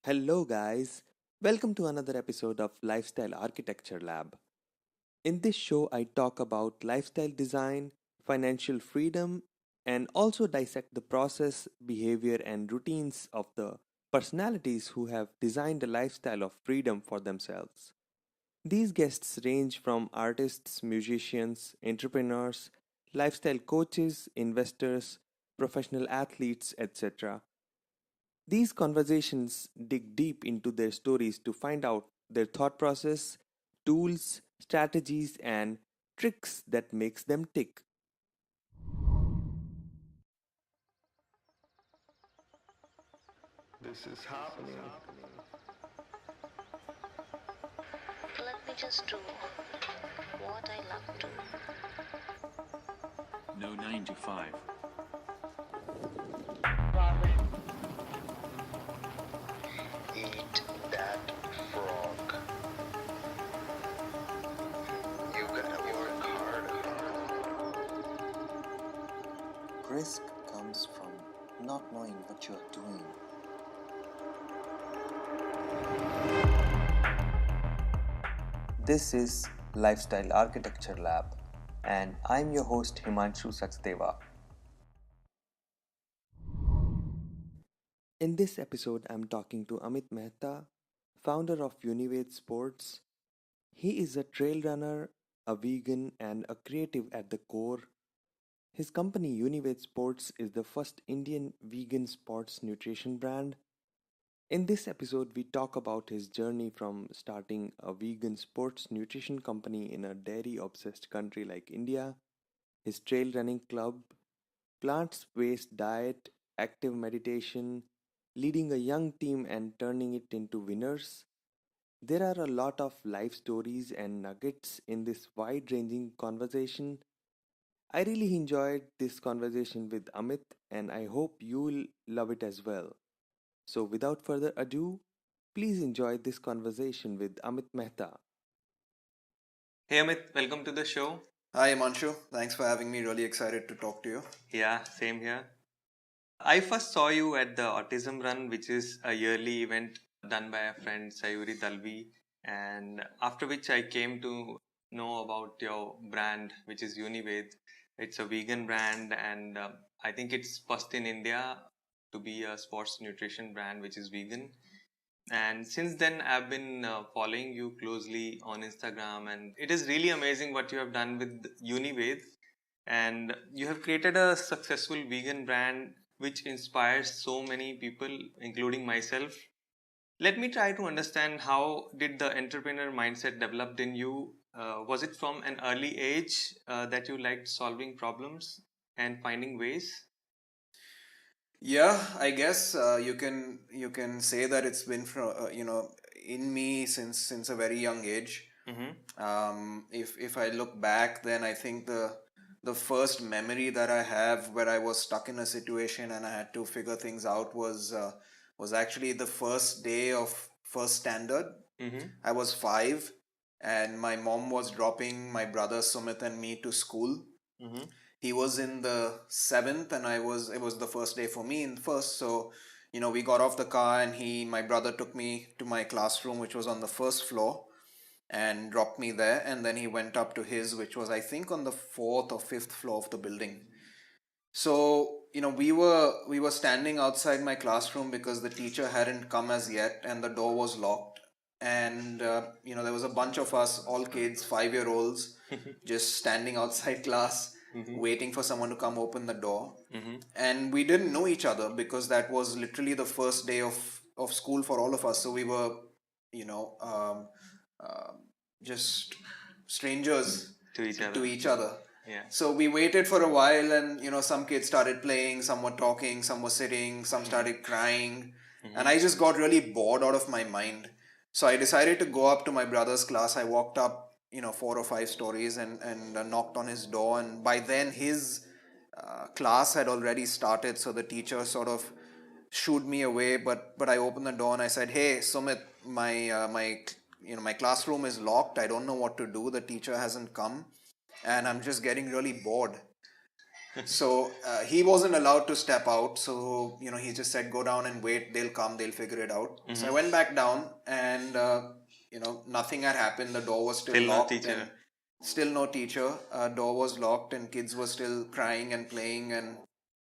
Hello, guys. Welcome to another episode of Lifestyle Architecture Lab. In this show, I talk about lifestyle design, financial freedom, and also dissect the process, behavior, and routines of the personalities who have designed a lifestyle of freedom for themselves. These guests range from artists, musicians, entrepreneurs, lifestyle coaches, investors, professional athletes, etc. These conversations dig deep into their stories to find out their thought process, tools, strategies, and tricks that makes them tick. This is happening. Let me just do what I love to. No 9 to 5. Eat that frog. You gotta work hard. Risk comes from not knowing what you are doing. This is Lifestyle Architecture Lab, and I'm your host Himanshu Sachdeva. In this episode, I'm talking to Amit Mehta, founder of Unived Sports. He is a trail runner, a vegan, and a creative at the core. His company Unived Sports is the first Indian vegan sports nutrition brand. In this episode, we talk about his journey from starting a vegan sports nutrition company in a dairy obsessed country like India, his trail running club, plant based diet, active meditation, leading a young team and turning it into winners. There are a lot of life stories and nuggets in this wide ranging conversation. I really enjoyed this conversation with Amit, and I hope you'll love it as well. So, without further ado, please enjoy this conversation with Amit Mehta. Hey Amit, welcome to the show. Hi Himanshu, thanks for having me. Really excited to talk to you. Yeah, same here. I first saw you at the Autism Run, which is a yearly event done by a friend, Sayuri Dalvi, and after which I came to know about your brand, which is Unived. It's a vegan brand, and I think it's first in India to be a sports nutrition brand which is vegan. And since then, I've been following you closely on Instagram, and it is really amazing what you have done with Unived. And you have created a successful vegan brand which inspires so many people, including myself. Let me try to understand how did the entrepreneur mindset developed in you? Was it from an early age that you liked solving problems and finding ways? Yeah, I guess you can say that it's been from in me since a very young age. Mm-hmm. If I look back, then I think the first memory that I have where I was stuck in a situation and I had to figure things out was actually the first day of first standard. Mm-hmm. I was 5, and my mom was dropping my brother Sumit and me to school. Mm-hmm. He was in the 7th, and it was the first day for me in first. So we got off the car, and my brother took me to my classroom, which was on the first floor, and dropped me there. And then he went up to his, which was, I think, on the fourth or fifth floor of the building. So we were standing outside my classroom because the teacher hadn't come as yet, and the door was locked. And there was a bunch of us, all kids, 5-year-olds, just standing outside class, waiting for someone to come open the door. Mm-hmm. And we didn't know each other because that was literally the first day of school for all of us. So we were, you know, uh, just strangers To each other. to each other. Yeah. So we waited for a while, and some kids started playing, some were talking, some were sitting, some started crying, and I just got really bored out of my mind. So I decided to go up to my brother's class. I walked up, 4 or 5 stories, and knocked on his door, and by then his class had already started. So the teacher sort of shooed me away, but I opened the door and I said, "Hey, Sumit, my classroom is locked. I don't know what to do. The teacher hasn't come, and I'm just getting really bored." So he wasn't allowed to step out. So, he just said, go down and wait. They'll come. They'll figure it out. So I went back down and, nothing had happened. The door was still Still no locked teacher. and still no teacher. Door was locked and kids were still crying and playing. And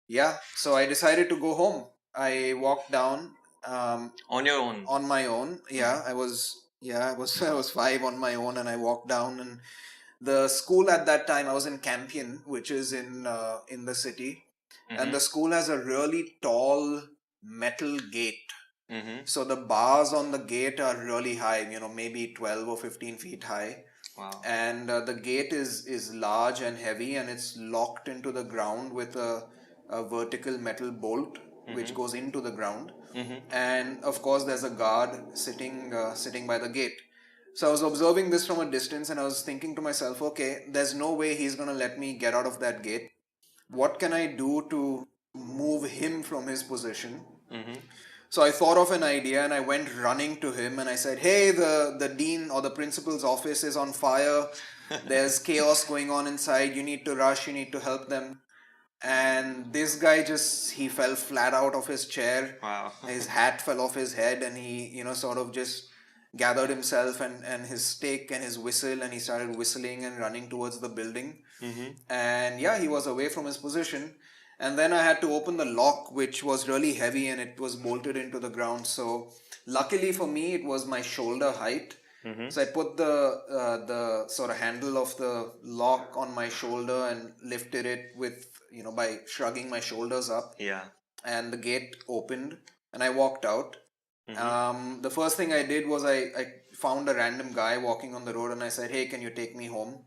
yeah, so I decided to go home. I walked down On your own. on my own. I was 5 on my own, and I walked down. And the school at that time, I was in Campion, which is in the city, and the school has a really tall metal gate. So the bars on the gate are really high, maybe 12 or 15 feet high. Wow. And the gate is large and heavy, and it's locked into the ground with a vertical metal bolt which goes into the ground. And of course, there's a guard sitting by the gate. So I was observing this from a distance, and I was thinking to myself, okay, there's no way he's going to let me get out of that gate. What can I do to move him from his position? So I thought of an idea, and I went running to him, and I said, hey, the dean or the principal's office is on fire. There's chaos going on inside. You need to rush. You need to help them. And this guy he fell flat out of his chair. Wow. His hat fell off his head, and he, sort of just gathered himself and his stick and his whistle, and he started whistling and running towards the building. And yeah, he was away from his position. And then I had to open the lock, which was really heavy, and it was bolted into the ground. So luckily for me, it was my shoulder height. So I put the sort of handle of the lock on my shoulder and lifted it with, by shrugging my shoulders up. Yeah. And the gate opened, and I walked out. The first thing I did was I found a random guy walking on the road, and I said, hey, can you take me home?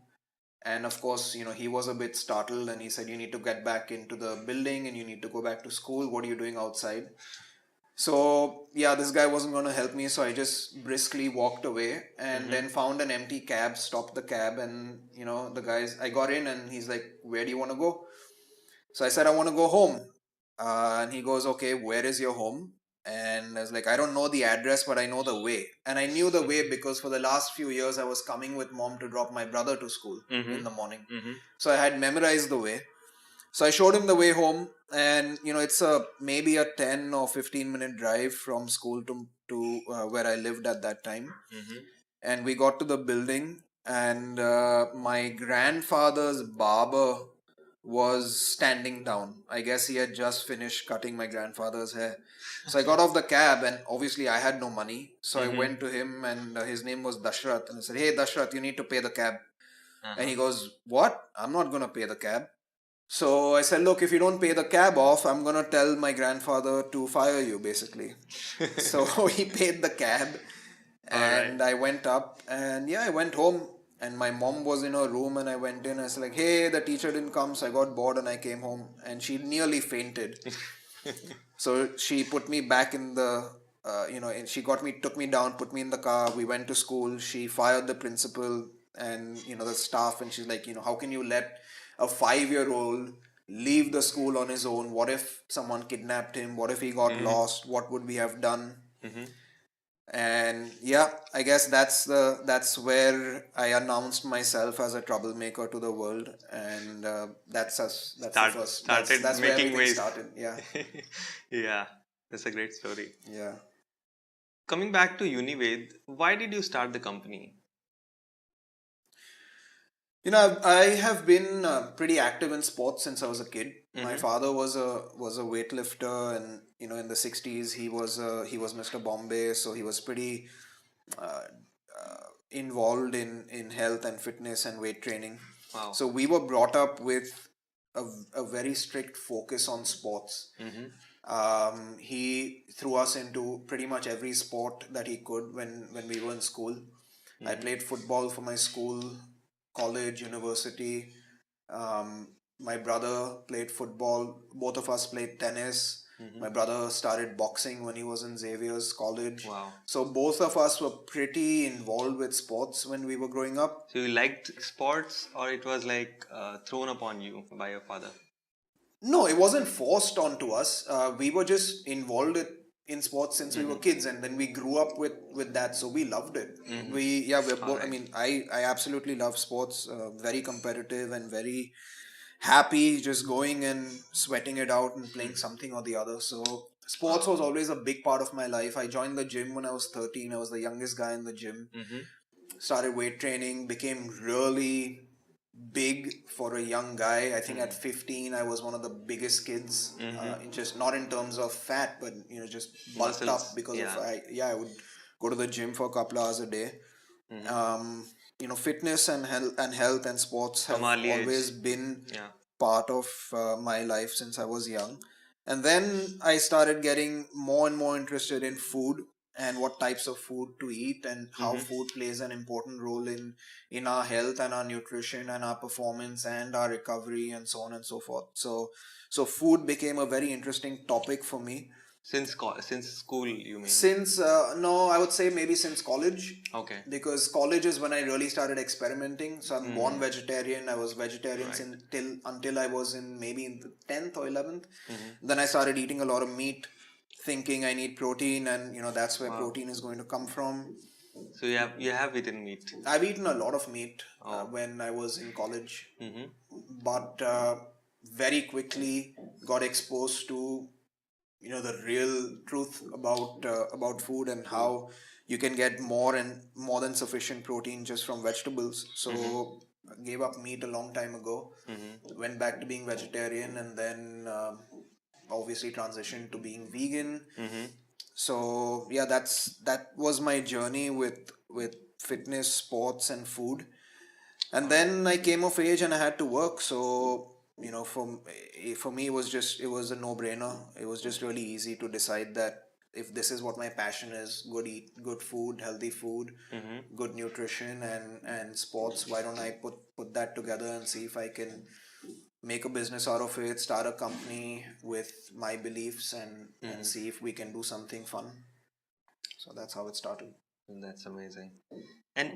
And of course, he was a bit startled, and he said, you need to get back into the building and you need to go back to school. What are you doing outside? So yeah, this guy wasn't going to help me. So I just briskly walked away, and then found an empty cab, stopped the cab, and I got in, and he's like, where do you want to go? So I said, I want to go home. And he goes, okay, where is your home? And I was like, I don't know the address, but I know the way. And I knew the way because for the last few years, I was coming with mom to drop my brother to school in the morning. So I had memorized the way. So I showed him the way home, and it's maybe a 10 or 15-minute drive from school to where I lived at that time. And we got to the building, and my grandfather's barber was standing down. I guess he had just finished cutting my grandfather's hair. So I got off the cab, and obviously I had no money. So I went to him, and his name was Dashrath, and I said, hey, Dashrath, you need to pay the cab. And he goes, what? I'm not going to pay the cab. So I said, look, if you don't pay the cab off, I'm going to tell my grandfather to fire you, basically. So he paid the cab, and I went up, and yeah, I went home. And my mom was in her room, and I went in. I was like, hey, the teacher didn't come. So I got bored, and I came home, and she nearly fainted. So she put me back in the, and she took me down, put me in the car. We went to school. She fired the principal and, the staff. And she's like, how can you let a 5-year-old leave the school on his own? What if someone kidnapped him? What if he got lost? What would we have done? And yeah, I guess that's where I announced myself as a troublemaker to the world, and that's the first. That's where everything waves. started. Yeah. Yeah, that's a great story. Yeah. Coming back to Unived, why did you start the company? I have been pretty active in sports since I was a kid. My father was a weightlifter, and in the 60s he was Mr. Bombay, so he was pretty involved in health and fitness and weight training. Wow. So we were brought up with a very strict focus on sports. He threw us into pretty much every sport that he could when we were in school. I played football for my school, college, university. My brother played football. Both of us played tennis. My brother started boxing when he was in Xavier's college. Wow. So both of us were pretty involved with sports when we were growing up. So you liked sports, or it was like thrown upon you by your father? No, it wasn't forced onto us. We were just involved in sports since we were kids, and then we grew up with that, so we loved it. We're both. Right. I mean, I absolutely love sports. Very competitive and very happy just going and sweating it out and playing something or the other. So sports was always a big part of my life. I joined the gym when I was 13. I was the youngest guy in the gym. Started weight training, became really big for a young guy. I think at 15 I was one of the biggest kids, in just not in terms of fat, but just bulked Muscles, up because of yeah. I would go to the gym for a couple hours a day. um, Fitness and sports From have early age. always been Yeah. part of my life since I was young. And then I started getting more and more interested in food and what types of food to eat and how food plays an important role in our health and our nutrition and our performance and our recovery and so on and so forth. So food became a very interesting topic for me. Since school, you mean? Since no, I would say maybe since college. Okay. Because college is when I really started experimenting. So I'm born vegetarian. I was vegetarian until I was in the 10th or 11th. Then I started eating a lot of meat, thinking I need protein, and that's where protein is going to come from. So you have eaten meat. I've eaten a lot of meat Oh. when I was in college, but very quickly got exposed to the real truth about food and how you can get more than sufficient protein just from vegetables. So I gave up meat a long time ago, went back to being vegetarian, and then obviously transitioned to being vegan. So yeah, that was my journey with fitness, sports, and food. And then I came of age and I had to work. So for me, it was a no brainer. It was just really easy to decide that if this is what my passion is, good food, healthy food, good nutrition, and sports, why don't I put that together and see if I can make a business out of it, start a company with my beliefs, and see if we can do something fun. So that's how it started. That's amazing. And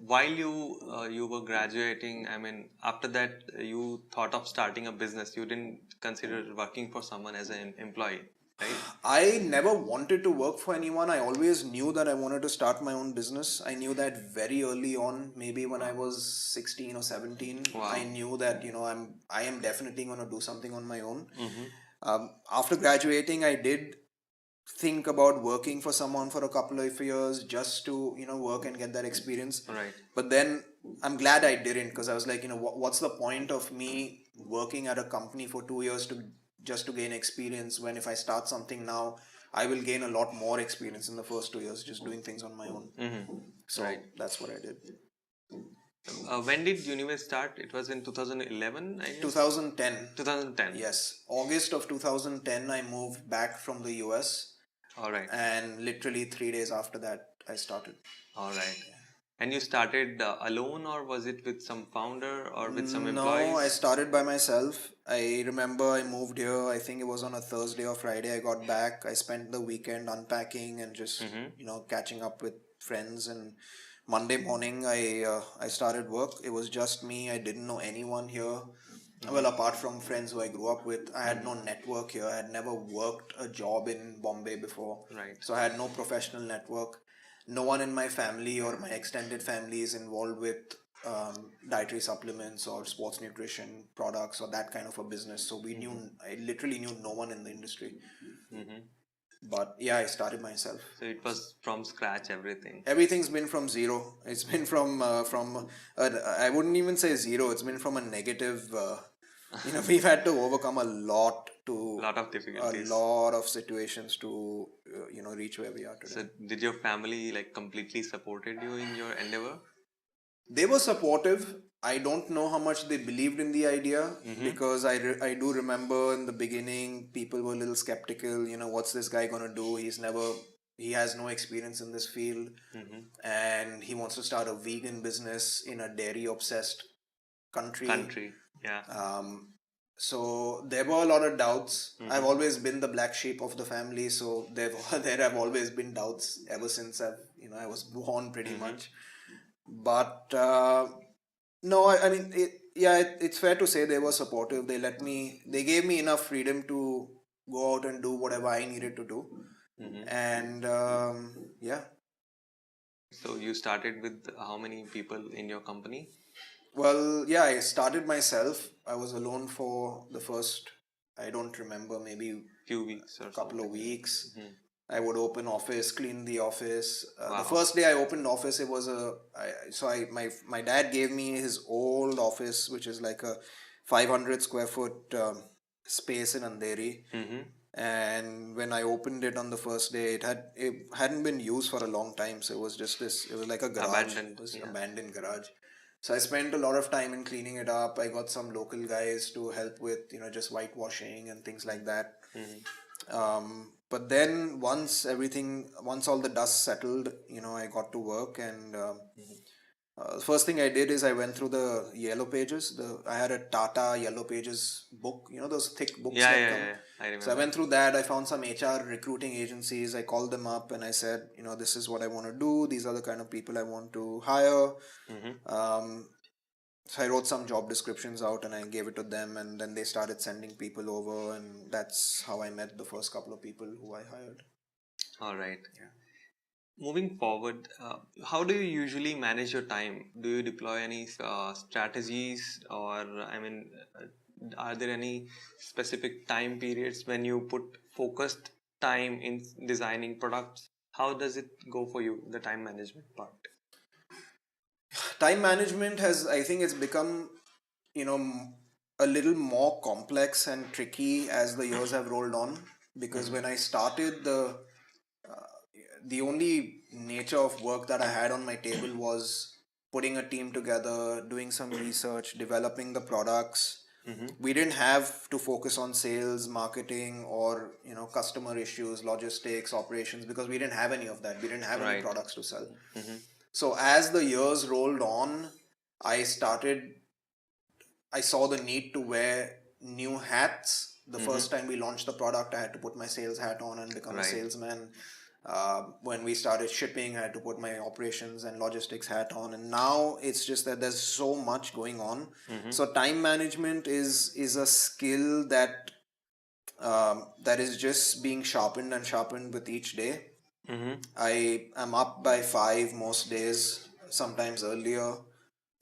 while you were graduating, I mean, after that, you thought of starting a business. You didn't consider working for someone as an employee, right? I never wanted to work for anyone. I always knew that I wanted to start my own business. I knew that very early on, maybe when I was 16 or 17. Wow. I knew that, I am definitely going to do something on my own. After graduating, I did think about working for someone for a couple of years just to work and get that experience. Right. But then I'm glad I didn't, because I was like, what's the point of me working at a company for 2 years to gain experience, when if I start something now, I will gain a lot more experience in the first 2 years just doing things on my own. So Right. that's what I did. When did Unived start? It was in 2011, I guess? 2010. 2010. Yes, August of 2010 I moved back from the US. All right. And literally 3 days after that I started. All right. And you started alone, or was it with some founder or with some employees? No, I started by myself. I remember I moved here, I think it was on a Thursday or Friday. I got back. I spent the weekend unpacking and just, catching up with friends. And Monday morning, I started work. It was just me. I didn't know anyone here. Well, apart from friends who I grew up with, I had no network here. I had never worked a job in Bombay before. Right. So I had no professional network. No one in my family or my extended family is involved with dietary supplements or sports nutrition products or that kind of a business. So I literally knew no one in the industry. But yeah, I started myself. So it was from scratch, everything. Everything's been from zero. It's been from I wouldn't even say zero. It's been from a negative. We've had to overcome a lot of difficulties. A lot of situations to reach where we are today. So did your family completely supported you in your endeavor? They were supportive. I don't know how much they believed in the idea, because I do remember in the beginning people were a little skeptical. What's this guy gonna do? He has no experience in this field, and he wants to start a vegan business in a dairy obsessed country. Yeah. So there were a lot of doubts. I've always been the black sheep of the family, so there have always been doubts ever since I was born, pretty much. But no, I mean, it's fair to say they were supportive. They gave me enough freedom to go out and do whatever I needed to do. And yeah. So you started with how many people in your company? Well, yeah, I started myself. I was alone for the first, I don't remember, maybe Few weeks or a couple of something. weeks. Mhm. I would open office, clean the office. The Wow. first day I opened office, it was my dad gave me his old office, which is like a 500 square foot space in Andheri. Mm-hmm. And when I opened it on the first day, it hadn't been used for a long time, so it was just this. It was like a garage. It Abandoned. was Yeah. abandoned garage. So I spent a lot of time in cleaning it up. I got some local guys to help with, just whitewashing and things like that. Mm-hmm. But then once all the dust settled, I got to work, and the first thing I did is I went through the yellow pages. I had a Tata yellow pages book, those thick books Yeah, that yeah, come. yeah. I So I remember. went through that. I found some HR recruiting agencies. I called them up and I said, this is what I want to do. These are the kind of people I want to hire. Mm-hmm. Um, so I wrote some job descriptions out and I gave it to them, and then they started sending people over, and that's how I met the first couple of people who I hired. All right. Yeah. Moving forward, how do you usually manage your time? Do you deploy any strategies, or are there any specific time periods when you put focused time in designing products? How does it go for you, the time management part? Time management has, I think, it's become, a little more complex and tricky as the years have rolled on, because Mm-hmm. when I started, the only nature of work that I had on my table was putting a team together, doing some research, developing the products. Mm-hmm. We didn't have to focus on sales, marketing, or customer issues, logistics, operations, because we didn't have any of that. We didn't have any Right. products to sell. Mm-hmm. So as the years rolled on, I started I saw the need to wear new hats. The Mm-hmm. first time we launched the product, I had to put my sales hat on and become a Right. salesman. When we started shipping, I had to put my operations and logistics hat on. And now it's just that there's so much going on. Mm-hmm. So time management is a skill that is just being sharpened and sharpened with each day. Mm-hmm. I am up by 5 most days, sometimes earlier,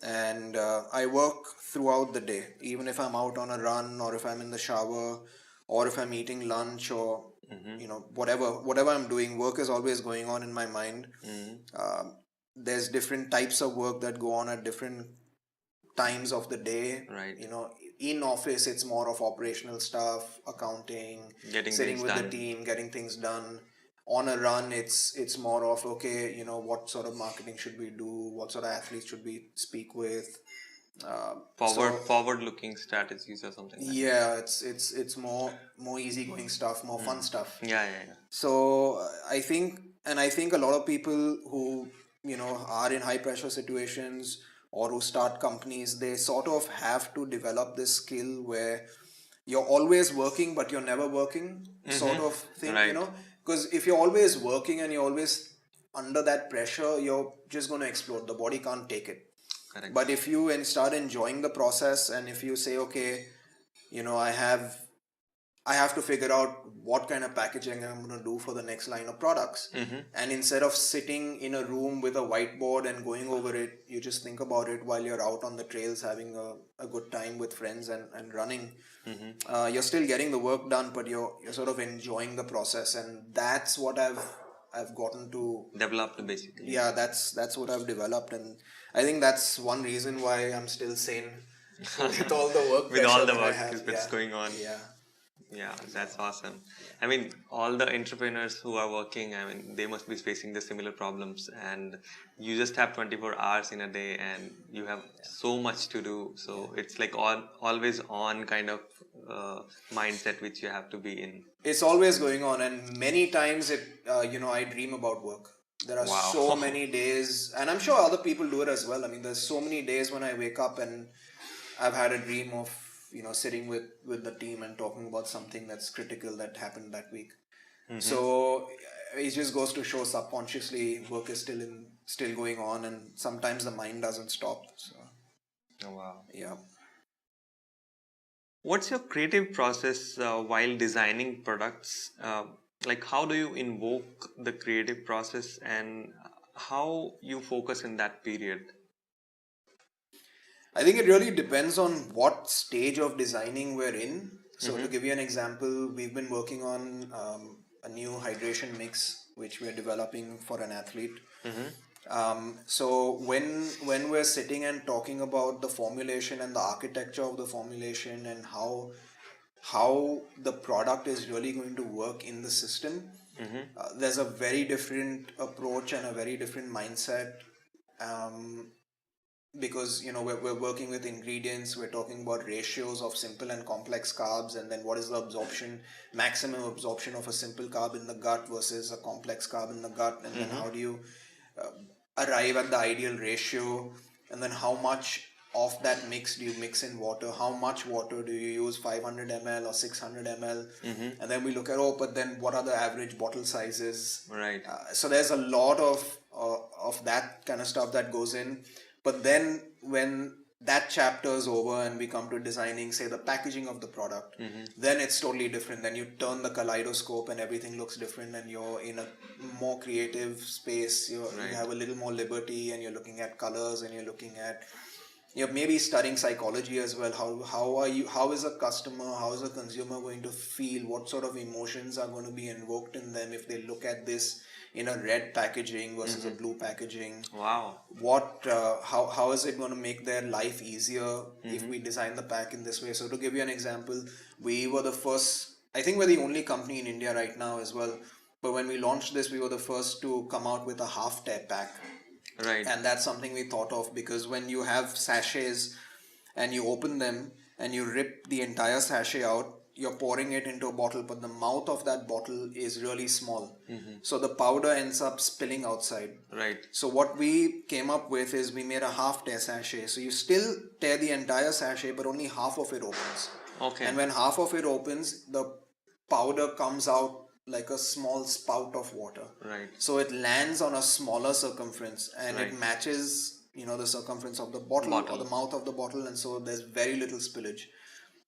and I work throughout the day, even if I'm out on a run, or if I'm in the shower, or if I'm eating lunch, or Mm-hmm. whatever I'm doing. Work is always going on in my mind. Mm-hmm. There's different types of work that go on at different times of the day. Right. In office it's more of operational stuff, accounting, Getting sitting things with the done. team, getting things done. On a run it's more of, okay, what sort of marketing should we do, what sort of athletes should we speak with. So Forward looking strategies or something like that. yeah, it's more easygoing stuff, more fun stuff. Yeah, yeah, yeah. So I think a lot of people who are in high pressure situations, or who start companies, they sort of have to develop this skill where you're always working but you're never working, sort of thing. Right. Because if you're always working and you're always under that pressure, you're just going to explode. The body can't take it. Correct. But if you start enjoying the process, and if you say, okay, I have to figure out what kind of packaging I'm going to do for the next line of products. Mm-hmm. And instead of sitting in a room with a whiteboard and going over it, you just think about it while you're out on the trails having a good time with friends and running. You're still getting the work done, but you're sort of enjoying the process. And that's what I've gotten to. Developed basically. Yeah, that's what I've developed. And I think that's one reason why I'm still sane with all the work With all pressure the that I work have. that's Yeah. going on. Yeah. Yeah, that's awesome. I mean, all the entrepreneurs who are working, I mean, they must be facing the similar problems, and you just have 24 hours in a day and you have so much to do. So it's like always on kind of mindset which you have to be in. It's always going on, and many times I dream about work. There are Wow. so many days, and I'm sure other people do it as well. I mean, there's so many days when I wake up and I've had a dream of sitting with the team and talking about something that's critical that happened that week. So it just goes to show, subconsciously work is still going on, and sometimes the mind doesn't stop. So Oh, wow. yeah. What's your creative process while designing products? Like, how do you invoke the creative process, and how you focus in that period? I think it really depends on what stage of designing we're in. So, to give you an example, we've been working on a new hydration mix which we're developing for an athlete. So when we're sitting and talking about the formulation and the architecture of the formulation and how the product is really going to work in the system, there's a very different approach and a very different mindset. Um, because we're working with ingredients, we're talking about ratios of simple and complex carbs, and then what is the maximum absorption of a simple carb in the gut versus a complex carb in the gut, and then how do you arrive at the ideal ratio, and then how much of that mix do you mix in water, how much water do you use, 500 ml or 600 ml, and then we look at, but then what are the average bottle sizes, Right. so there's a lot of that kind of stuff that goes in. But then when that chapter is over and we come to designing, say, the packaging of the product, then it's totally different. Then you turn the kaleidoscope and everything looks different, and you're in a more creative space. You have a little more liberty, and you're looking at colors, and you're maybe studying psychology as well. How is a customer, how is a consumer going to feel, what sort of emotions are going to be invoked in them if they look at this in a red packaging versus a blue packaging. Wow. How is it going to make their life easier if we design the pack in this way? So to give you an example, we were the first, I think we're the only company in India right now as well, but when we launched this, we were the first to come out with a half tear pack. Right. And that's something we thought of, because when you have sachets and you open them and you rip the entire sachet out, you're pouring it into a bottle, but the mouth of that bottle is really small. So the powder ends up spilling outside. Right. So what we came up with is we made a half tear sachet. So you still tear the entire sachet, but only half of it opens. Okay. And when half of it opens, the powder comes out like a small spout of water. Right. So it lands on a smaller circumference, and it matches, the circumference of the bottle or the mouth of the bottle, and so there's very little spillage.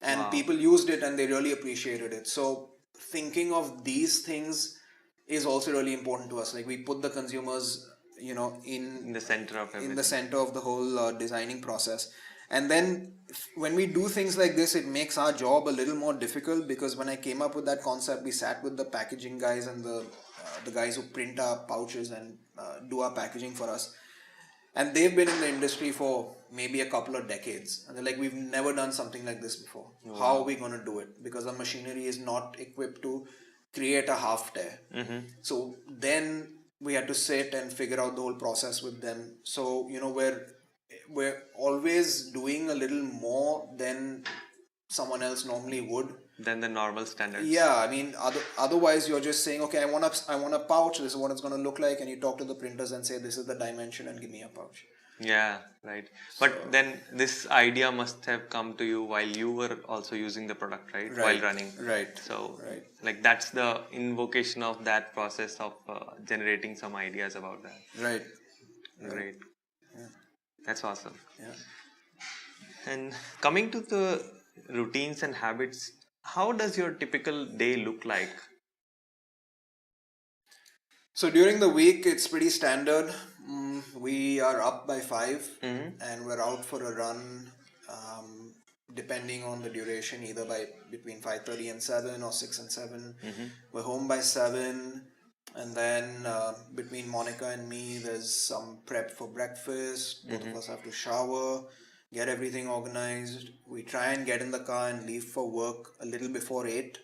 And people used it and they really appreciated it. So thinking of these things is also really important to us. Like, we put the consumers, in the center of everything. In the center of the whole designing process. And then when we do things like this, it makes our job a little more difficult, because when I came up with that concept, we sat with the packaging guys and the guys who print our pouches and do our packaging for us. And they've been in the industry for maybe a couple of decades. And they're like, we've never done something like this before. Wow. How are we going to do it? Because the machinery is not equipped to create a half tear. So then we had to sit and figure out the whole process with them. So, we're always doing a little more than someone else normally would. Than the normal standards. Yeah, I mean, otherwise you're just saying, okay, I want a pouch, this is what it's going to look like, and you talk to the printers and say, this is the dimension and give me a pouch. Yeah, right. But then this idea must have come to you while you were also using the product, right? While running. Right. So, like, that's the invocation of that process of generating some ideas about that. Right. Great. Yeah. That's awesome. Yeah. And coming to the routines and habits, how does your typical day look like? So during the week, it's pretty standard. We are up by 5 and we're out for a run, depending on the duration, either by between 5:30 and 7 or 6 and 7. We're home by 7, and then between Monica and me, there's some prep for breakfast. Both of us have to shower, get everything organized. We try and get in the car and leave for work a little before 8.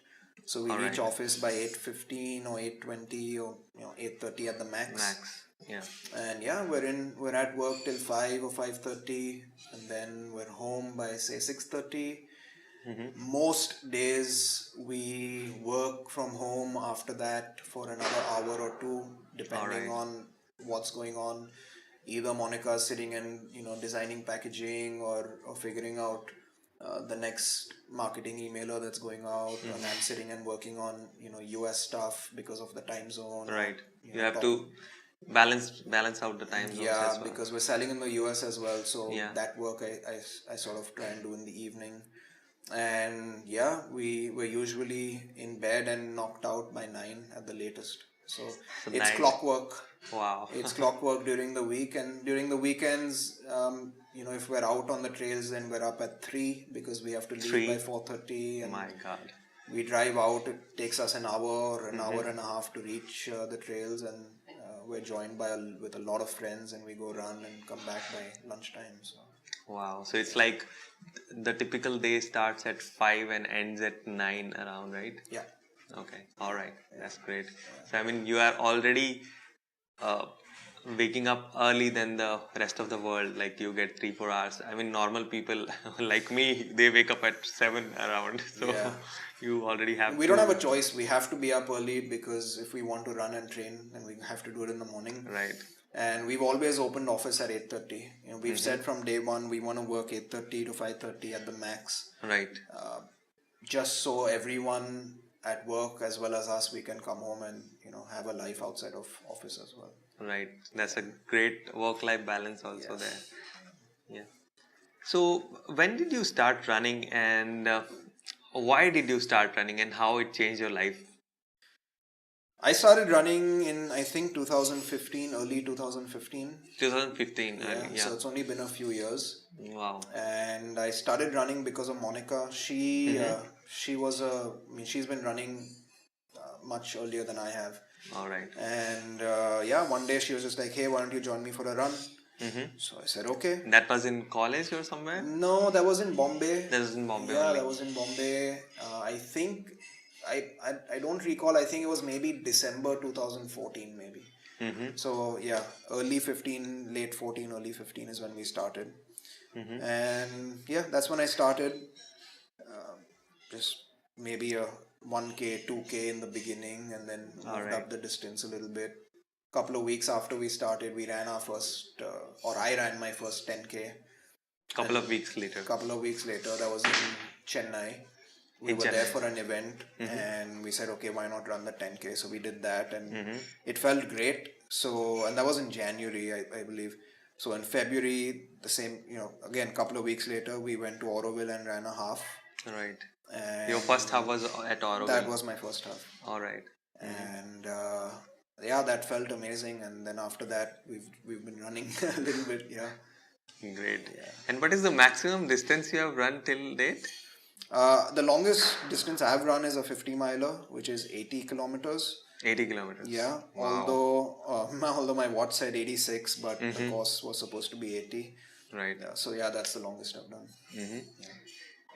So we reach office by 8:15 or 8:20 or 8:30 at the max. Yeah. And we're at work till 5 or 5:30, and then we're home by, say, 6:30. Most days we work from home after that for another hour or two, depending on what's going on. Either Monica's sitting and designing packaging or figuring out the next marketing emailer that's going out, and I'm sitting and working on US stuff because of the time zone. Right. You have to balance out the time zones as well. Because we're selling in the US as well, so that work I sort of try and do in the evening. And we're usually in bed and knocked out by 9 at the latest. So So it's nice. clockwork. Wow. It's clockwork during the week, and during the weekends, if we're out on the trails, then we're up at 3 because we have to leave by 3. 4:30, and My God. we drive out. It takes us an hour or an hour and a half to reach the trails, and we're joined with a lot of friends, and we go run and come back by lunchtime. So Wow. So it's like the typical day starts at 5 and ends at 9 around, right? yeah, Okay. All right. That's great. So I mean, you are already uh, waking up early than the rest of the world. Like you get 3-4 hours. I mean, normal people like me, they wake up at 7 around. So Yeah. you already have. we don't have a choice. We have to be up early because if we want to run and train, then we have to do it in the morning. Right. And we've always opened office at 8:30. We've said from day one we want to work 8:30 to 5:30 at the max, Right. just so everyone at work as well as us, we can come home and have a life outside of office as well. Right. That's a great work-life balance also Yes. there. Yeah. So when did you start running, and why did you start running, and how it changed your life? I started running in, I think, 2015, early 2015. 2015. Yeah, Yeah. so it's only been a few years. Wow. And I started running because of Monica. She was she's been running much earlier than I have. All right. And one day she was just like, "Hey, why don't you join me for a run?" So I said, "Okay." That was in college or somewhere? No, that was in Bombay. That was in Bombay Yeah, only. that was in Bombay. I think I don't recall. I think it was maybe December 2014, maybe. So yeah, early 15, late 14, early 15 is when we started. And yeah, that's when I started. Just maybe a 1K, 2K in the beginning, and then moved up the distance a little bit. Couple of weeks after we started, we ran our first, or I ran my first 10K. Couple of weeks later. Couple of weeks later, that was in Chennai. We were there for an event, and we said, okay, why not run the 10K? So we did that, and it felt great. So, and that was in January, I believe. So in February, the same, again, couple of weeks later, we went to Auroville and ran a half. Right. And Your first half was at Auroville. that was my first half. All right. And yeah, that felt amazing. And then after that, we've been running a little bit. Yeah. Great. Yeah. And what is the maximum distance you have run till date? The longest distance I've run is a 50 miler, which is 80 kilometers. 80 kilometers. Yeah. Wow. Although my watch said 86, but the course was supposed to be 80. Right. Yeah, so yeah, that's the longest I've done. Yeah.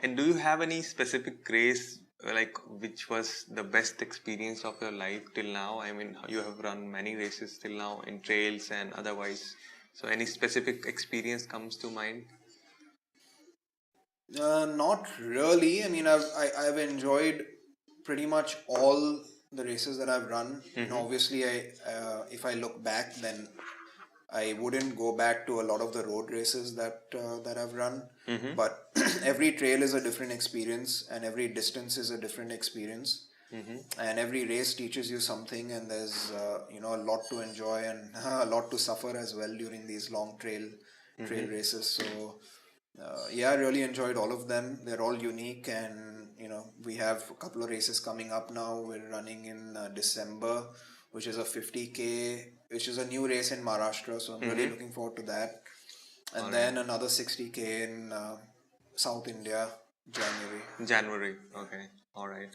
And do you have any specific race, like which was the best experience of your life till now? I mean, you have run many races till now in trails and otherwise. So any specific experience comes to mind? Not really. I mean, I've enjoyed pretty much all the races that I've run. Obviously, if I look back, then I wouldn't go back to a lot of the road races that I've run. But every trail is a different experience, and every distance is a different experience. And every race teaches you something, and there's a lot to enjoy and a lot to suffer as well during these long trail races. So yeah, I really enjoyed all of them. They're all unique, and we have a couple of races coming up now. We're running in December, which is a 50K, which is a new race in Maharashtra. So I'm really looking forward to that. And then another 60K in South India, January. Okay. All right.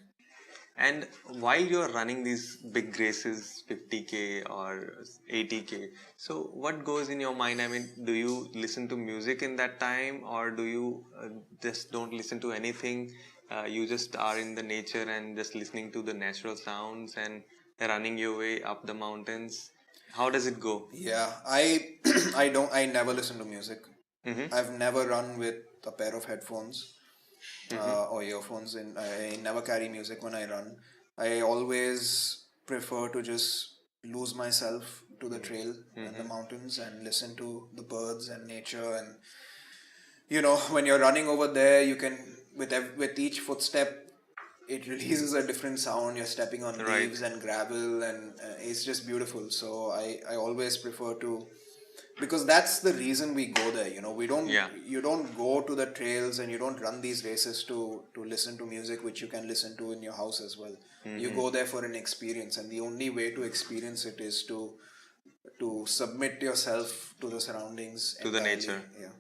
And while you're running these big races, 50K or 80K, so what goes in your mind? I mean, do you listen to music in that time, or do you just don't listen to anything? You just are in the nature and just listening to the natural sounds and running your way up the mountains. How does it go? Yeah, I never listen to music. I've never run with a pair of headphones or earphones, and I never carry music when I run. I always prefer to just lose myself to the trail and the mountains and listen to the birds and nature. And when you're running over there, you can with each footstep, it releases a different sound. You're stepping on leaves and gravel, and it's just beautiful. So I always prefer to because that's the reason we go there. We don't Yeah. you don't go to the trails and you don't run these races to listen to music which you can listen to in your house as well. You go there for an experience, and the only way to experience it is to submit yourself to the surroundings To the entirely. nature. Yeah.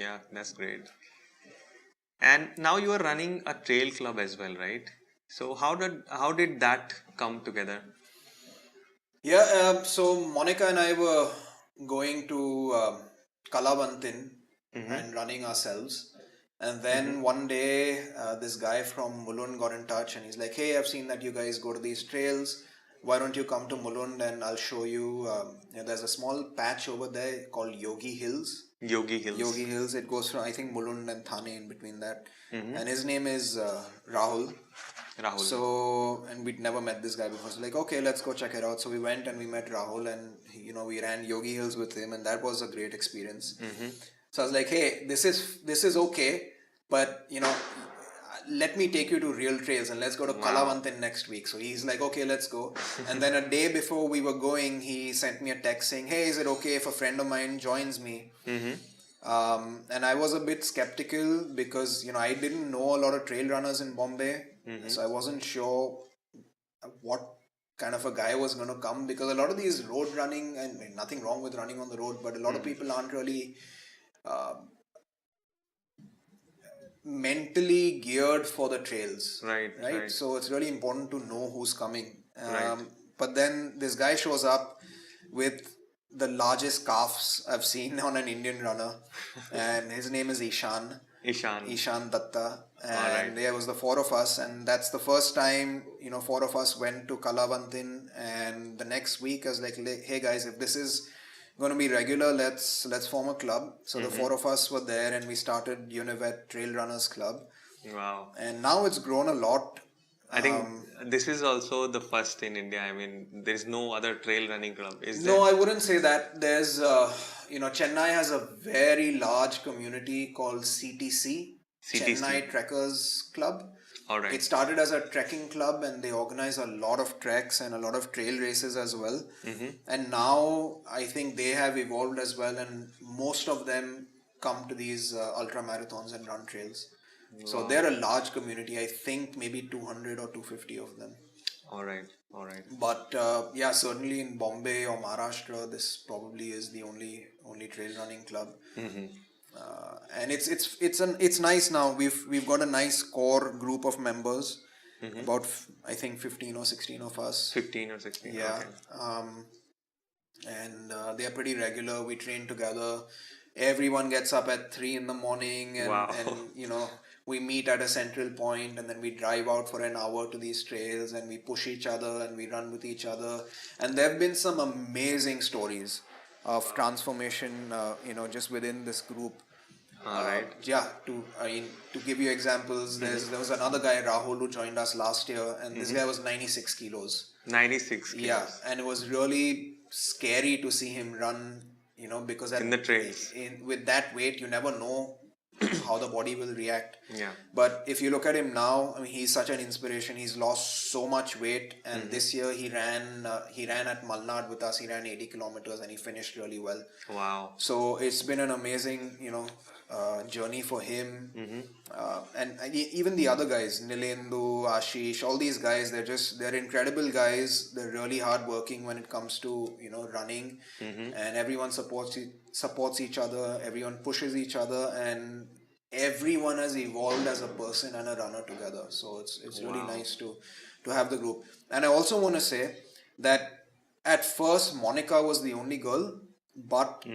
Yeah, that's great. And now you are running a trail club as well, right? So how did that come together? Yeah, so Monica and I were going to Kalabantin Mm-hmm. and running ourselves. And then one day, this guy from Mulund got in touch and he's like, "Hey, I've seen that you guys go to these trails. Why don't you come to Mulund and I'll show you? There's a small patch over there called Yogi Hills. Yogi Hills. Yogi Hills. It goes from, I think, Mulund and Thane in between that. Mm-hmm. And his name is Rahul. Rahul. So, and we'd never met this guy before. So, like, okay, let's go check it out. So, we went and we met Rahul, and we ran Yogi Hills with him, and that was a great experience. So, I was like, hey, this is okay, but let me take you to real trails and let's go to Kalavantin next week. So, he's like, okay, let's go. And then a day before we were going, he sent me a text saying, hey, is it okay if a friend of mine joins me? And I was a bit skeptical because I didn't know a lot of trail runners in Bombay, so I wasn't sure what kind of a guy was going to come, because a lot of these road running, and nothing wrong with running on the road, but a lot of people aren't really mentally geared for the trails. Right. So it's really important to know who's coming. Right. But then this guy shows up with the largest calves I've seen on an Indian runner, and his name is Ishan Datta, and there was the four of us, and that's the first time four of us went to Kalavantin. And the next week I was like, hey guys, if this is going to be regular, let's form a club. So the four of us were there, and we started Unived Trail Runners Club. Wow. And now it's grown a lot. I think this is also the first in India. I mean, there is no other trail running club. Is there? No, I wouldn't say that. There's, Chennai has a very large community called CTC, Chennai Trekkers Club. All right. It started as a trekking club, and they organize a lot of treks and a lot of trail races as well. And now I think they have evolved as well, and most of them come to these ultra marathons and run trails. So they're a large community. I think maybe 200 or 250 of them. All right. But yeah, certainly in Bombay or Maharashtra, this probably is the only trail running club. And it's nice now. We've got a nice core group of members. About I think 15 or 16 of us. 15 or 16. Yeah. Okay. And they are pretty regular. We train together. Everyone gets up at 3 in the morning, and, Wow. and we meet at a central point, and then we drive out for an hour to these trails, and we push each other and we run with each other. And there have been some amazing stories of transformation, just within this group. All right. Yeah, to give you examples, there was another guy, Rahul, who joined us last year, and this guy was 96 kilos. 96 kilos. Yeah, and it was really scary to see him run, because In the trails. with that weight, you never know how the body will react. Yeah. But if you look at him now, I mean, he's such an inspiration. He's lost so much weight, and this year he ran at Malnad with us. He ran 80 kilometers and he finished really well. Wow. So it's been an amazing, journey for him. And even the other guys, Nilendu, Ashish, all these guys, they're incredible guys. They're really hardworking when it comes to running, and everyone supports each other. Everyone pushes each other, and everyone has evolved as a person and a runner together. So it's really nice to have the group. And I also want to say that at first Monica was the only girl, but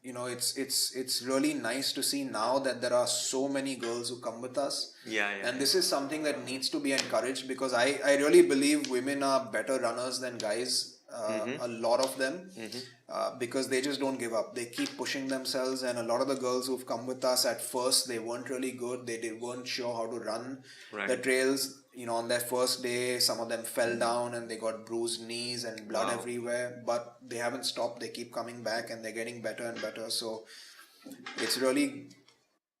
it's really nice to see now that there are so many girls who come with us. And this is something that needs to be encouraged, because I really believe women are better runners than guys, a lot of them, because they just don't give up. They keep pushing themselves, and a lot of the girls who've come with us, at first they weren't really good. They weren't sure how to run the trails. On their first day, some of them fell down and they got bruised knees and blood everywhere, but they haven't stopped. They keep coming back and they're getting better and better. So it's really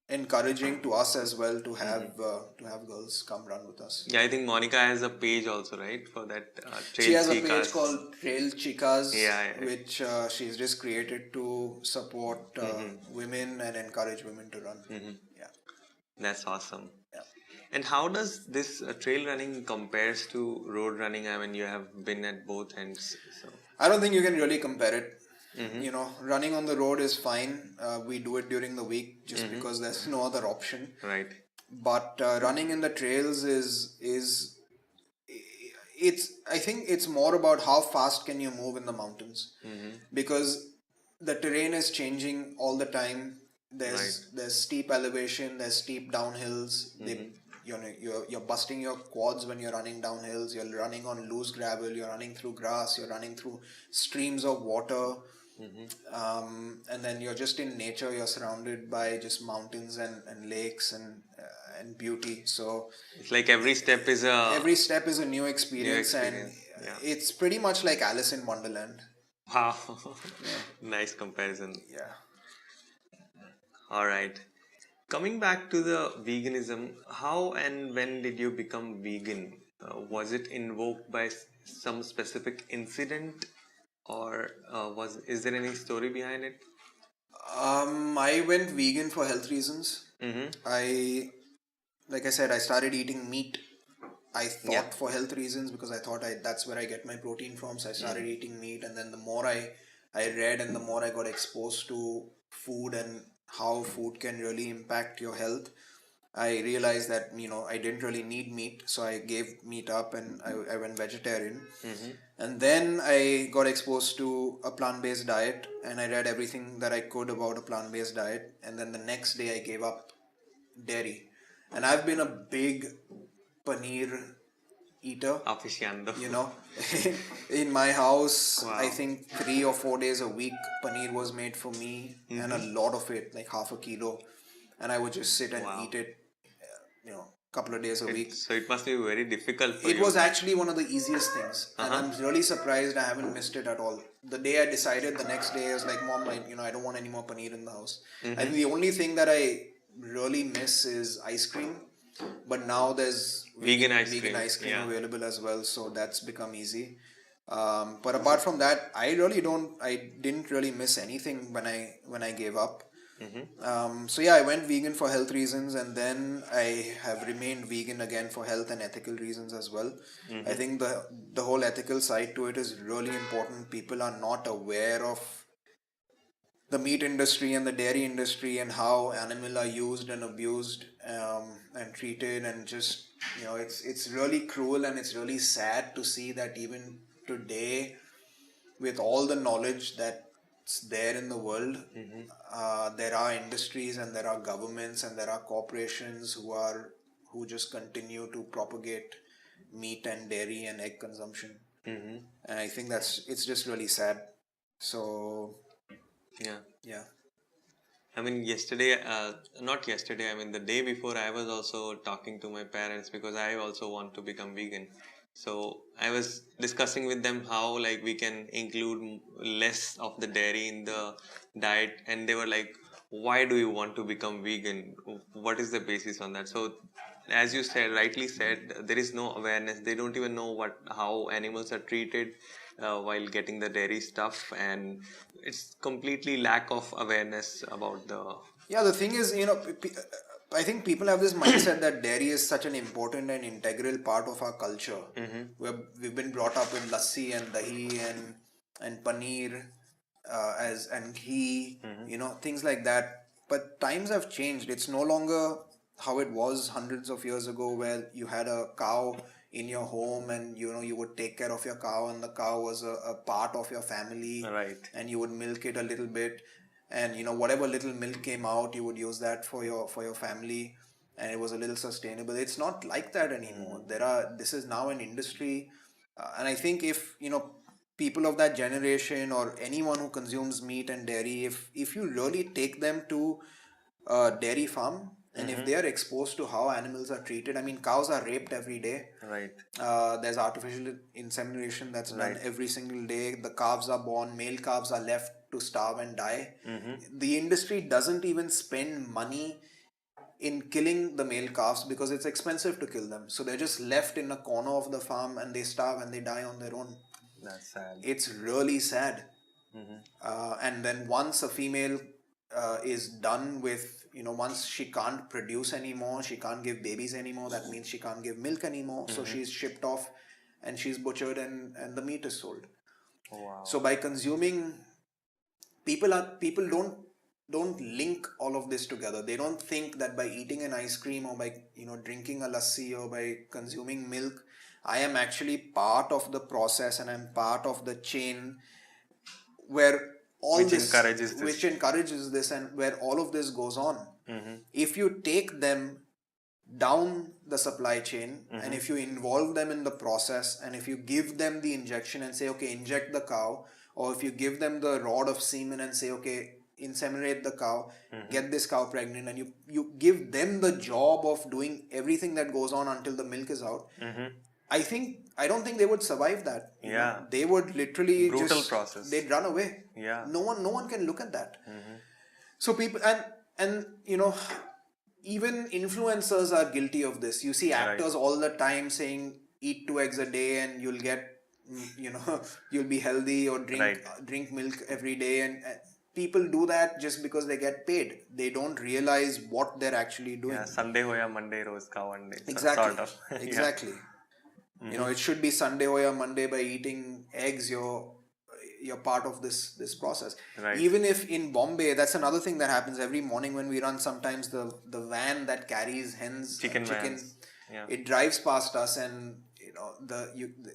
encouraging to us as well to have girls come run with us. Yeah, I think Monica has a page also, right, for that She Trail has a page Chicas. called Trail Chicas, Yeah. which she's just created to support women and encourage women to run. Yeah, That's awesome. yeah. And how does this trail running compares to road running? I mean, you have been at both ends, so. I don't think you can really compare it. Running on the road is fine. We do it during the week just because there's no other option. Right. But running in the trails is it's I think it's more about how fast can you move in the mountains, because the terrain is changing all the time. There's steep elevation, there's steep downhills. You're busting your quads when you're running downhills. You're running on loose gravel. You're running through grass. You're running through streams of water. And then you're just in nature. You're surrounded by just mountains and lakes and beauty. So It's like every step is a new experience, and yeah. it's pretty much like Alice in Wonderland. Wow. Nice comparison. Yeah. All right. Coming back to the veganism, how and when did you become vegan? Was it invoked by some specific incident, or is there any story behind it? I went vegan for health reasons. Like I said, I started eating meat. I thought for health reasons, because I thought that's where I get my protein from. So I started eating meat, and then the more I read and the more I got exposed to food and how food can really impact your health, I realized that I didn't really need meat, so I gave meat up and I went vegetarian. And then I got exposed to a plant-based diet, and I read everything that I could about a plant-based diet. And then the next day I gave up dairy, and I've been a big paneer eater. Aficionado. In my house, Wow. I think 3 or 4 days a week paneer was made for me, and a lot of it, like half a kilo, and I would just sit and eat it couple of days a week. So it must be very difficult for you. It was actually one of the easiest things, and I'm really surprised I haven't missed it at all. The day I decided, the next day I was like, Mom, I don't want any more paneer in the house. I think the only thing that I really miss is ice cream, but now there's Vegan ice cream, available as well, so that's become easy. But apart from that, I didn't really miss anything when I gave up. So I went vegan for health reasons, and then I have remained vegan again for health and ethical reasons as well. I think the whole ethical side to it is really important. People are not aware of the meat industry and the dairy industry and how animals are used and abused and treated, and just it's really cruel, and it's really sad to see that even today, with all the knowledge that's there in the world, there are industries and there are governments and there are corporations who just continue to propagate meat and dairy and egg consumption. And I think it's just really sad. So yeah. I mean, not yesterday, I mean, the day before, I was also talking to my parents because I also want to become vegan. So I was discussing with them how like we can include less of the dairy in the diet, and they were like, why do you want to become vegan? What is the basis on that? So as you rightly said, there is no awareness. They don't even know how animals are treated while getting the dairy stuff, and it's completely lack of awareness about the. Yeah, the thing is, I think people have this mindset that dairy is such an important and integral part of our culture. We've been brought up with lassi and dahi and paneer and ghee, things like that. But times have changed. It's no longer how it was hundreds of years ago, where you had a cow in your home and you would take care of your cow, and the cow was a part of your family, Right. and you would milk it a little bit, and whatever little milk came out, you would use that for your family, and it was a little sustainable. It's not like that anymore. This is now an industry, and I think if people of that generation or anyone who consumes meat and dairy, if you really take them to a dairy farm, and if they are exposed to how animals are treated, I mean, cows are raped every day. Right. There's artificial insemination that's done every single day. The calves are born, male calves are left to starve and die. The industry doesn't even spend money in killing the male calves because it's expensive to kill them. So they're just left in a corner of the farm and they starve and they die on their own. That's sad. It's really sad. Mm-hmm. And then once a female is done with, once she can't produce anymore, she can't give babies anymore, that means she can't give milk anymore. So she's shipped off and she's butchered and the meat is sold. Wow. So by consuming, people don't link all of this together. They don't think that by eating an ice cream or by drinking a lassi or by consuming milk, I am actually part of the process and I'm part of the chain where which encourages this and where all of this goes on. Mm-hmm. If you take them down the supply chain and if you involve them in the process and if you give them the injection and say, okay, inject the cow, or if you give them the rod of semen and say, okay, inseminate the cow, get this cow pregnant, and you give them the job of doing everything that goes on until the milk is out, I don't think they would survive that. You know? They would literally brutal process. They'd run away. No one can look at that. So people and even influencers are guilty of this. You see actors all the time saying eat 2 eggs a day and you'll get you'll be healthy, or drink milk every day, and people do that just because they get paid. They don't realize what they're actually doing. Sunday hoya Monday rose ka one day. Exactly. Sort of. Exactly. It should be Sunday hoya Monday. By eating eggs, you're part of this process. Even if in Bombay, that's another thing that happens every morning when we run. Sometimes the van that carries hens, chicken, it drives past us, and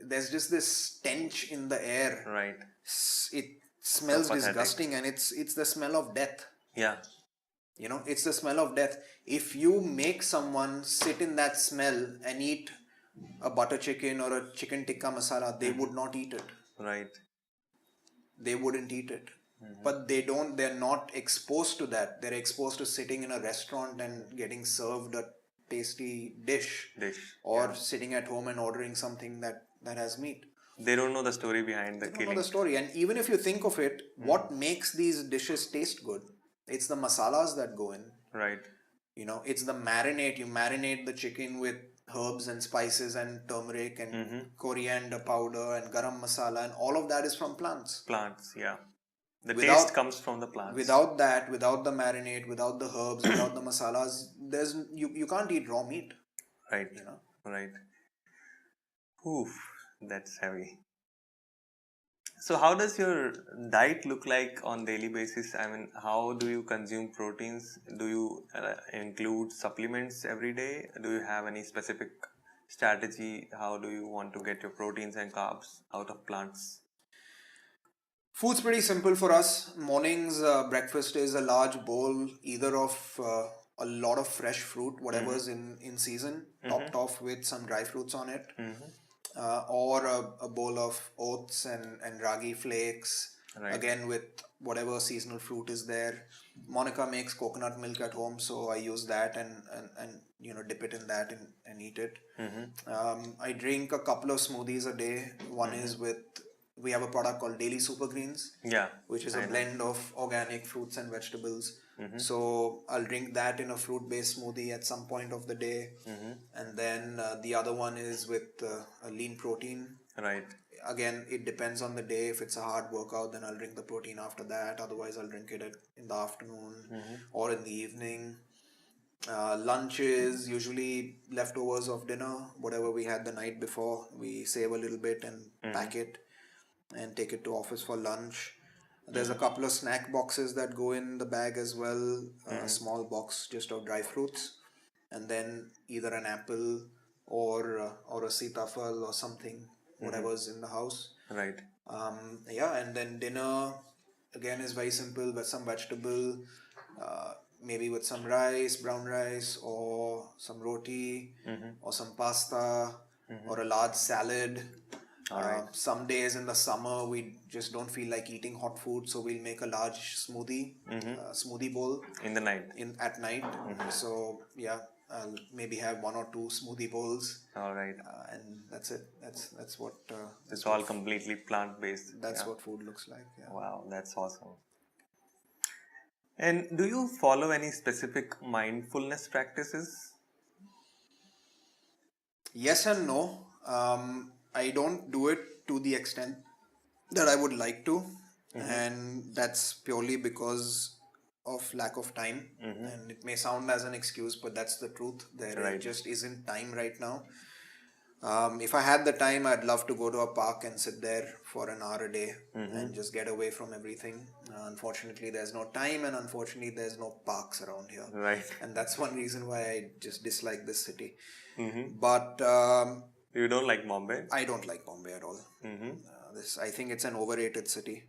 there's just this stench in the air. It smells disgusting, and it's the smell of death. It's the smell of death. If you make someone sit in that smell and eat a butter chicken or a chicken tikka masala, they would not eat it. They wouldn't eat it. But they're not exposed to that. They're exposed to sitting in a restaurant and getting served a tasty dish. Or sitting at home and ordering something that has meat. They don't know the story behind the killing. They don't know the story. And even if you think of it, what makes these dishes taste good? It's the masalas that go in. It's the marinade. You marinate the chicken with herbs and spices and turmeric and coriander powder and garam masala, and all of that is from plants. The taste comes from the plants. Without that, without the marinade, without the herbs, without the masalas, you can't eat raw meat. Oof, that's heavy. So how does your diet look like on daily basis? I mean, how do you consume proteins? Do you include supplements every day? Do you have any specific strategy? How do you want to get your proteins and carbs out of plants? Food's pretty simple for us. Mornings, breakfast is a large bowl, either of a lot of fresh fruit, whatever's in season, topped off with some dry fruits on it. Or a bowl of oats and ragi flakes, again with whatever seasonal fruit is there. Monica makes coconut milk at home, so I use that and dip it in that and eat it. I drink a couple of smoothies a day. One is we have a product called Daily Super Greens, which is a blend of organic fruits and vegetables. So I'll drink that in a fruit-based smoothie at some point of the day. And then the other one is with a lean protein. Again, it depends on the day. If it's a hard workout, then I'll drink the protein after that. Otherwise, I'll drink it in the afternoon or in the evening. Lunch is usually leftovers of dinner, whatever we had the night before. We save a little bit and pack it and take it to office for lunch. There's a couple of snack boxes that go in the bag as well. A small box just of dry fruits, and then either an apple or a sitafal or something, whatever's in the house. And then dinner again is very simple, with some vegetable, maybe with some rice, brown rice, or some roti, or some pasta, or a large salad. Some days in the summer we just don't feel like eating hot food, so we'll make a large smoothie bowl in the night. At night. So I'll maybe have 1 or 2 smoothie bowls. And that's it. That's what. It's all completely plant based. That's what food looks like. Wow, that's awesome. And do you follow any specific mindfulness practices? Yes and no. I don't do it to the extent that I would like to, and that's purely because of lack of time. And it may sound as an excuse, but that's the truth. There Right. just isn't time right now. If I had the time, I'd love to go to a park and sit there for an hour a day and just get away from everything. Unfortunately, there's no time, and unfortunately, there's no parks around here. Right. And that's one reason why I just dislike this city. Mm-hmm. But You don't like Bombay? I don't like Bombay at all. I think it's an overrated city.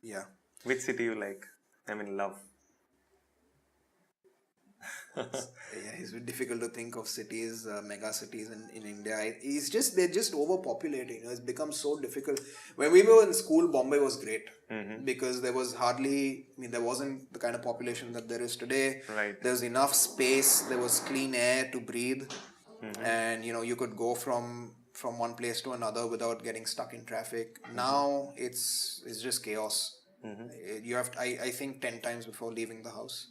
Yeah. Which city you like? I mean, love. Yeah, it's difficult to think of cities, mega cities in India. They're just overpopulating. It's become so difficult. When we were in school, Bombay was great because there was there wasn't the kind of population that there is today. Right. There was enough space. There was clean air to breathe, and you could go from one place to another without getting stuck in traffic. Now it's just chaos. You have to, I think 10 times before leaving the house.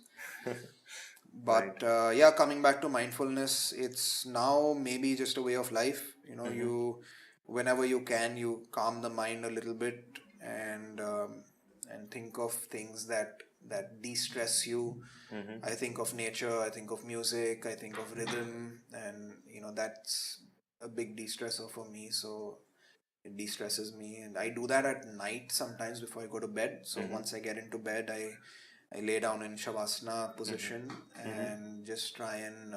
But yeah, coming back to mindfulness, it's now maybe just a way of life. You whenever you can, you calm the mind a little bit and think of things that de-stress you. I think of nature, I think of music, I think of rhythm, and that's a big de-stressor for me. So it de-stresses me, and I do that at night sometimes before I go to bed. So once I get into bed, I lay down in shavasana position and just try and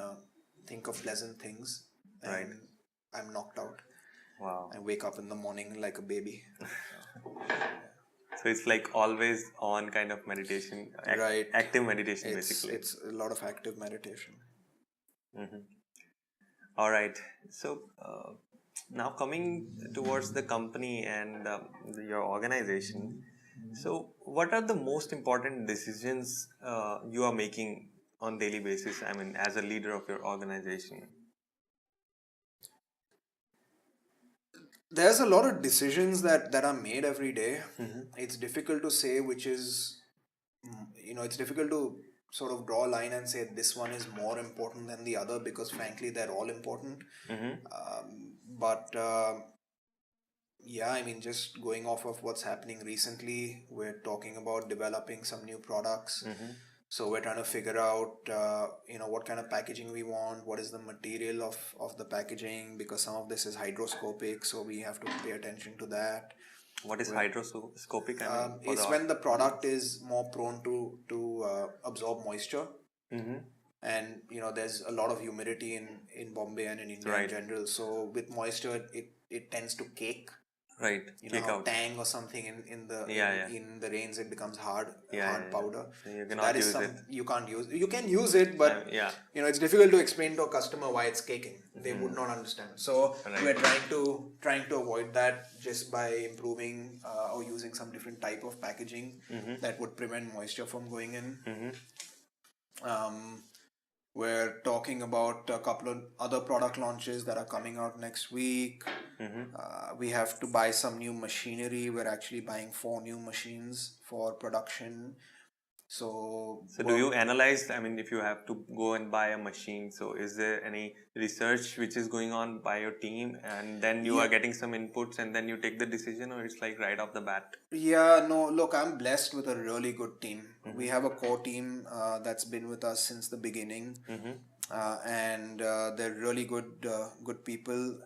think of pleasant things, and Right. I'm knocked out. Wow. I wake up in the morning like a baby. So it's like always on kind of meditation, Right. active meditation It's basically. it's a lot of active meditation. All right. So now coming towards the company and your organization. So what are the most important decisions you are making on daily basis? I mean, as a leader of your organization. There's a lot of decisions that are made every day. It's difficult to say which is, it's difficult to sort of draw a line and say this one is more important than the other, because frankly they're all important. But yeah, I mean, just going off of what's happening recently, we're talking about developing some new products. So we're trying to figure out, what kind of packaging we want, what is the material of the packaging, because some of this is hydroscopic, so we have to pay attention to that. What is hydroscopic? I mean, for It's the when the product is more prone to absorb moisture. And there's a lot of humidity in Bombay and in India in Right. general. So with moisture, it tends to cake. right. You Kick know, how out. tang or something in the Yeah, in the rains, it becomes hard Yeah. powder. So you So cannot that is use it. you can't use. You can use it, but Yeah. it's difficult to explain to a customer why it's caking. They would not understand. So Right. we're trying to avoid that just by improving or using some different type of packaging that would prevent moisture from going in. We're talking about a couple of other product launches that are coming out next week. We have to buy some new machinery. We're actually buying 4 new machines for production. So do you analyze? I mean, if you have to go and buy a machine, so is there any research which is going on by your team, and then you are getting some inputs, and then you take the decision, or it's like right off the bat? Yeah, no, look, I'm blessed with a really good team. We have a core team that's been with us since the beginning. And they're really good people.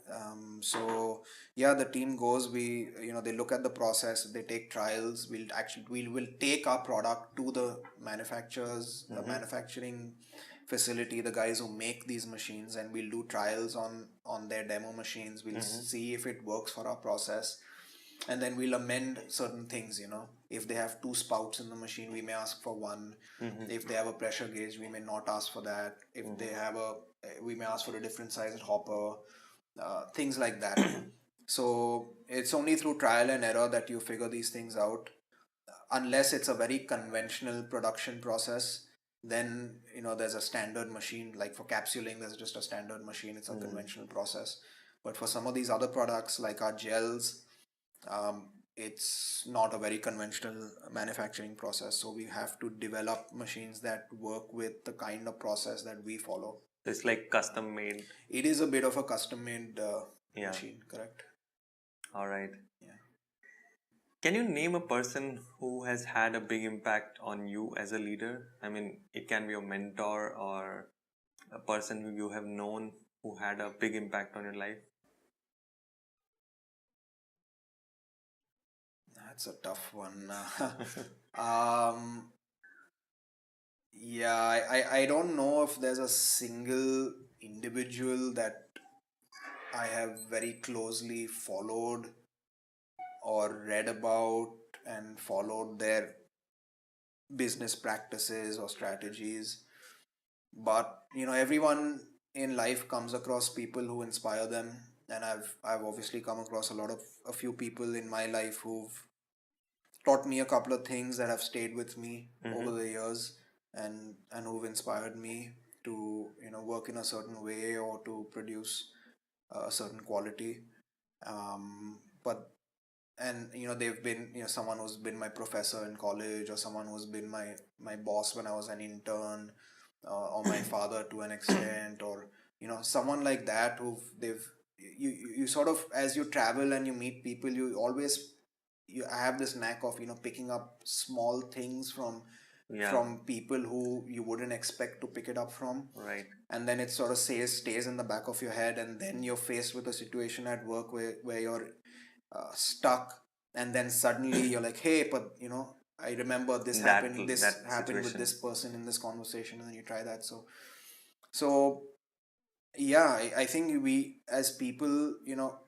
So yeah, the team goes. They look at the process. They take trials. We will take our product to the manufacturers, the manufacturing facility, the guys who make these machines, and we'll do trials on their demo machines. We'll see if it works for our process, and then we'll amend certain things. If they have 2 spouts in the machine, we may ask for 1. If they have a pressure gauge, we may not ask for that. If they have we may ask for a different size hopper, things like that. So it's only through trial and error that you figure these things out. Unless it's a very conventional production process, then there's a standard machine. Like for capsuling, there's just a standard machine. It's a conventional process. But for some of these other products, like our gels, it's not a very conventional manufacturing process. So we have to develop machines that work with the kind of process that we follow. It's like custom made. It is a bit of a custom made Yeah. machine, correct? All right. Yeah. Can you name a person who has had a big impact on you as a leader? I mean, it can be a mentor or a person who you have known who had a big impact on your life. That's a tough one. um, yeah, I don't know if there's a single individual that I have very closely followed or read about and followed their business practices or strategies. But everyone in life comes across people who inspire them, and I've obviously come across a few people in my life who've taught me a couple of things that have stayed with me over the years, and who've inspired me to work in a certain way or to produce a certain quality. But and they've been someone who's been my professor in college, or someone who's been my boss when I was an intern, or my father to an extent, or someone like that who they've you sort of, as you travel and you meet people, you have this knack of picking up small things from Yeah. people who you wouldn't expect to pick it up from, Right. and then it sort of stays in the back of your head, and then you're faced with a situation at work where you're stuck, and then suddenly you're like, hey, but I remember this happened with situation. this person in this conversation, and then you try that. So yeah, I think we as people,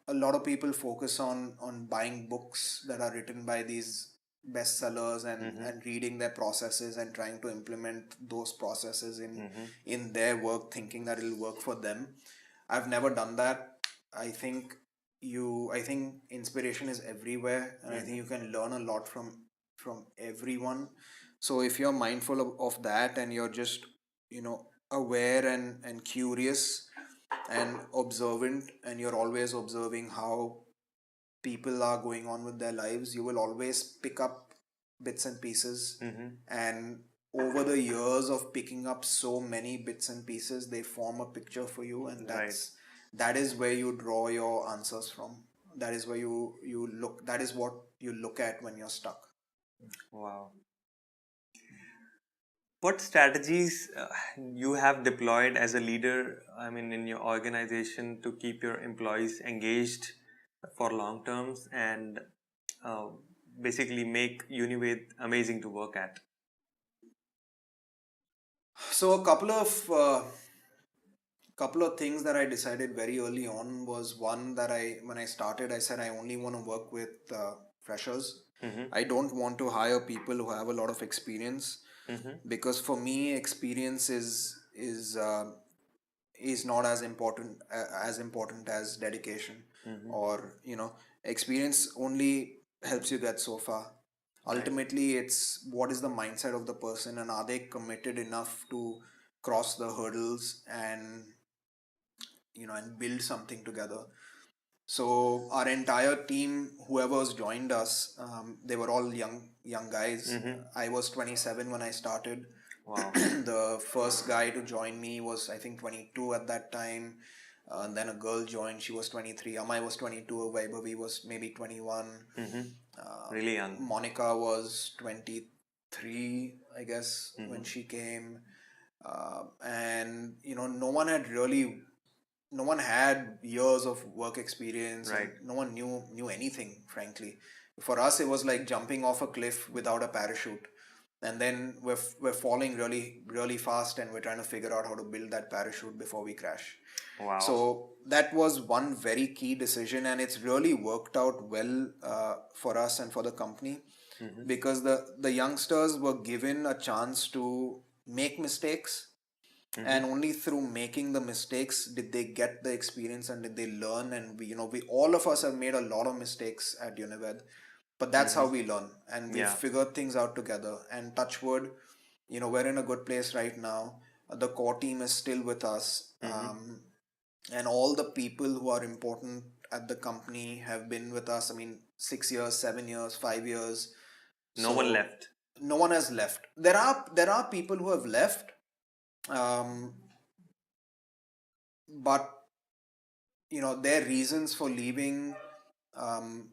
a lot of people focus on buying books that are written by these bestsellers, and reading their processes and trying to implement those processes in their work, thinking that it'll work for them. I've never done that. I think inspiration is everywhere, and I think you can learn a lot from everyone. So if you're mindful of that, and you're just aware and curious and observant, and you're always observing how people are going on with their lives, you will always pick up bits and pieces. And over the years of picking up so many bits and pieces, they form a picture for you, and that is where you draw your answers from. That is where you look, that is what you look at when you're stuck. Wow. What strategies you have deployed as a leader, I mean, in your organization to keep your employees engaged for long terms and uh, basically make Unived amazing to work at? So a couple of things that I decided very early on was, one, that when I started, I said I only want to work with freshers. I don't want to hire people who have a lot of experience, because for me, experience is not as important as dedication, or experience only helps you get so far. Ultimately, it's what is the mindset of the person, and are they committed enough to cross the hurdles and and build something together. So our entire team, whoever's joined us, they were all young guys. I was 27 when I started. Wow. The first guy to join me was, I think, 22 at that time. And then a girl joined, she was 23. Amai was 22, Vaibhavi was maybe 21. Really young. Monica was 23, I guess, when she came. And no one had years of work experience. Right. And no one knew anything, frankly. For us, it was like jumping off a cliff without a parachute, and then we're falling really really fast, and we're trying to figure out how to build that parachute before we crash. Wow. So that was one very key decision, and it's really worked out well for us and for the company, because the youngsters were given a chance to make mistakes, and only through making the mistakes did they get the experience, and did they learn. And we all of us have made a lot of mistakes at Unived, but that's how we learn, and we figured things out together. And touch wood, we're in a good place right now. The core team is still with us, and all the people who are important at the company have been with us. I mean, 6 years, 7 years, 5 years. No one So left. no one has left. There are people who have left, um, but their reasons for leaving um,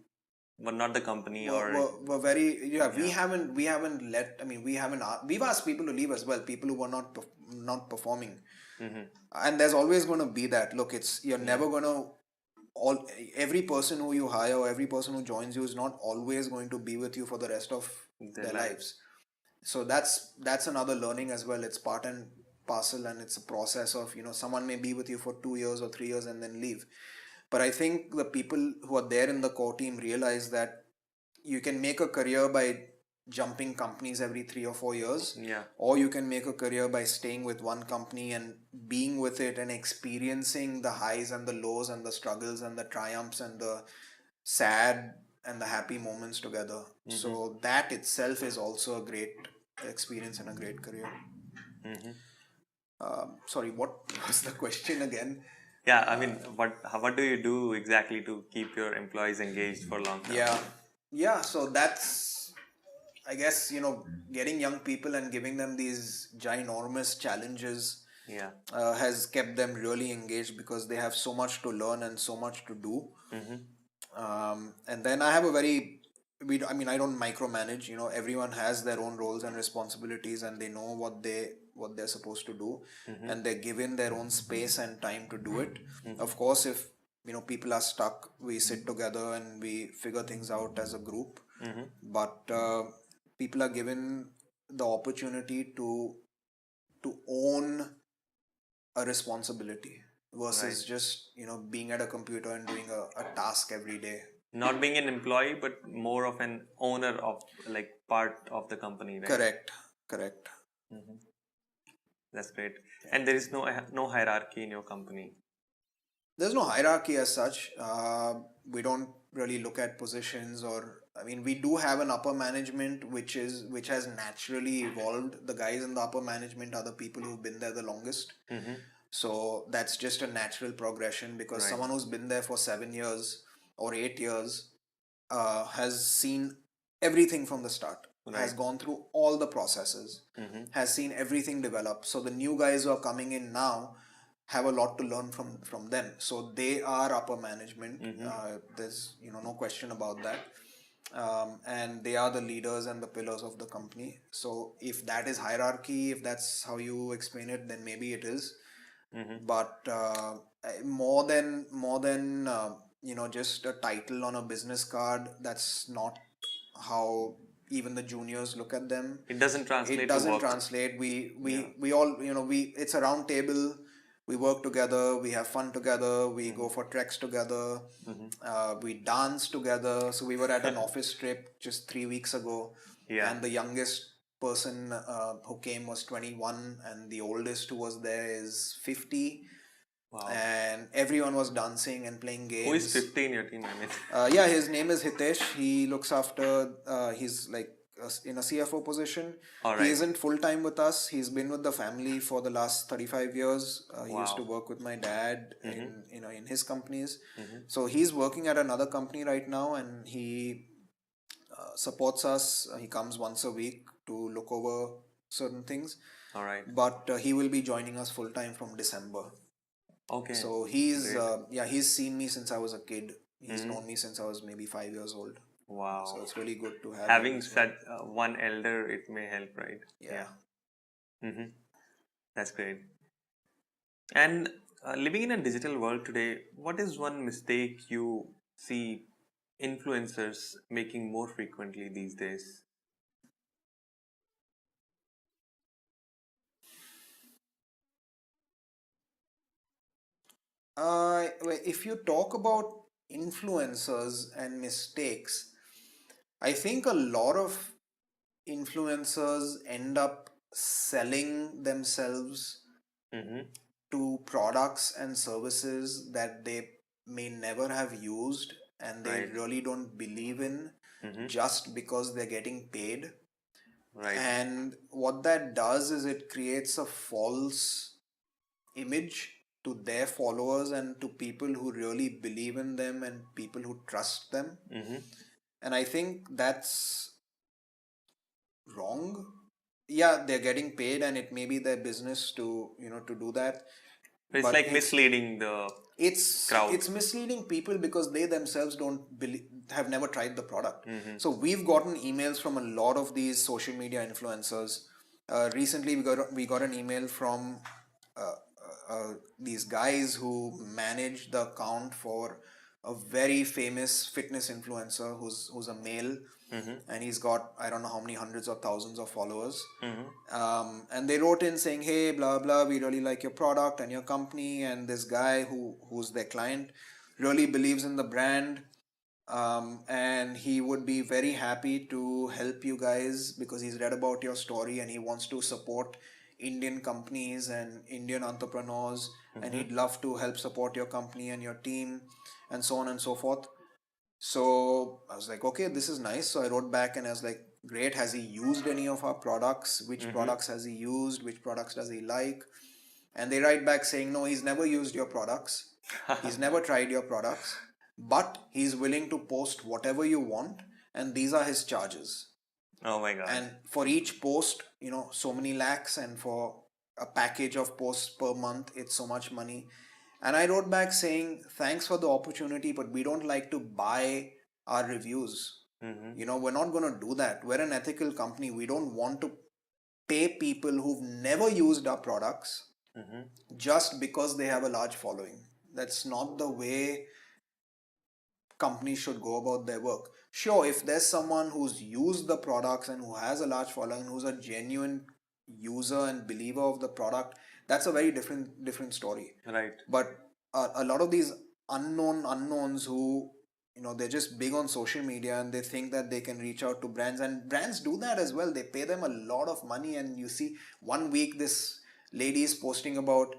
But not the company were, or were, were very, yeah, we yeah. haven't let, I mean, we've asked people to leave as well, people who were not performing. Mm-hmm. And there's always going to be that. Look, you're Yeah. never going to all every person who you hire or every person who joins you is not always going to be with you for the rest of Their their life. lives. So that's another learning as well. It's part and parcel, and it's a process of, someone may be with you for 2 years or 3 years and then leave. But I think the people who are there in the core team realize that you can make a career by jumping companies every 3 or 4 years, Yeah. or you can make a career by staying with one company and being with it and experiencing the highs and the lows and the struggles and the triumphs and the sad and the happy moments together. So that itself is also a great experience and a great career. Mm-hmm. Sorry, what was the question again? Yeah, I mean, what do you do exactly to keep your employees engaged for long term? Yeah. So that's, I guess, getting young people and giving them these ginormous challenges Yeah. has kept them really engaged, because they have so much to learn and so much to do. And then I have a very, I mean, I don't micromanage. Everyone has their own roles and responsibilities, and they know what they're supposed to do, and they're given their own space and time to do it. Of course, if people are stuck, we sit together and we figure things out as a group. But people are given the opportunity to own a responsibility versus Right. just being at a computer and doing a task every day. Not being an employee, but more of an owner of like part of the company, right? Correct. That's great. And there is no hierarchy in your company. There's no hierarchy as such. We don't really look at positions, or I mean, we do have an upper management, which has naturally evolved. The guys in the upper management are the people who've been there the longest. So that's just a natural progression, because Right. someone who's been there for 7 years or 8 years has seen everything from the start, has Right. gone through all the processes, has seen everything develop. So the new guys who are coming in now have a lot to learn from them. So they are upper management. There's no question about that. And they are the leaders and the pillars of the company. So if that is hierarchy, if that's how you explain it, then maybe it is. But more than just a title on a business card, that's not how even the juniors look at them. It doesn't translate It to doesn't work. translate. Yeah. We all, it's a round table. We work together, we have fun together, we go for treks together, we dance together. So we were at an office trip just 3 weeks ago, Yeah. and the youngest person who came was 21, and the oldest who was there is 50. Wow. And everyone was dancing and playing games. Who is 50 in your team? I mean, Yeah, his name is Hitesh. He looks after, he's like in a CFO position. All He right. isn't full time with us. He's been with the family for the last 35 years. He used to Wow. work with my dad in his companies. So he's working at another company right now, and he supports us. He comes once a week to look over certain things. All right. But he will be joining us full time from December. Okay. So he's Great. he's seen me since I was a kid. He's known me since I was maybe 5 years old. Wow. So it's really good to have him Having as well. such one elder, it may help, right? Yeah. That's great. And living in a digital world today, what is one mistake you see influencers making more frequently these days? If you talk about influencers and mistakes, I think a lot of influencers end up selling themselves Mm-hmm. to products and services that they may never have used, and they Right. really don't believe in, just because they're getting paid. Right. And what that does is it creates a false image to their followers and to people who really believe in them and people who trust them. Mm-hmm. And I think that's wrong. Yeah, they're getting paid and it may be their business to, to do that. It's But like misleading the crowd. it's misleading people because they themselves don't believe, have never tried the product. Mm-hmm. So we've gotten emails from a lot of these social media influencers. Recently we got an email from uh, these guys who manage the account for a very famous fitness influencer who's a male, Mm-hmm. and he's got, I don't know how many hundreds of thousands of followers. Mm-hmm. And they wrote in saying, hey, blah blah, we really like your product and your company, and this guy who's their client really believes in the brand, and he would be very happy to help you guys because he's read about your story and he wants to support Indian companies and Indian entrepreneurs, and he'd love to help support your company and your team and so on and so forth. So I was like, okay, this is nice. So I wrote back and I was like, great. Has he used any of our products? Which products has he used? Which products does he like? And they write back saying, no, he's never used your products. He's never tried your products, but he's willing to post whatever you want. And these are his charges. Oh my God. And for each post, so many lakhs, and for a package of posts per month, it's so much money. And I wrote back saying, thanks for the opportunity, but we don't like to buy our reviews. Mm-hmm. We're not going to do that. We're an ethical company. We don't want to pay people who've never used our products Mm-hmm. just because they have a large following. That's not the way companies should go about their work. Sure, if there's someone who's used the products and who has a large following, who's a genuine user and believer of the product, that's a very different story. Right. But a lot of these unknowns who, they're just big on social media and they think that they can reach out to brands, and brands do that as well. They pay them a lot of money, and you see one week this lady is posting about,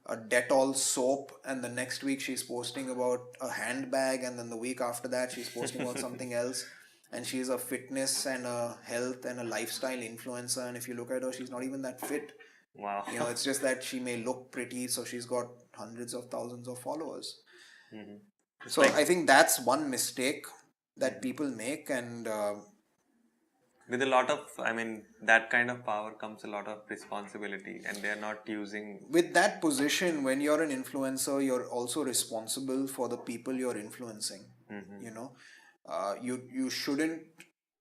a Dettol soap, and the next week she's posting about a handbag, and then the week after that she's posting about something else. And she's a fitness and a health and a lifestyle influencer, and if you look at her, she's not even that fit. Wow. It's just that she may look pretty, so she's got hundreds of thousands of followers. Mm-hmm. So I think that's one mistake that people make, and With a lot of, that kind of power comes a lot of responsibility, and they're not using. with that position, when you're an influencer, you're also responsible for the people you're influencing. You shouldn't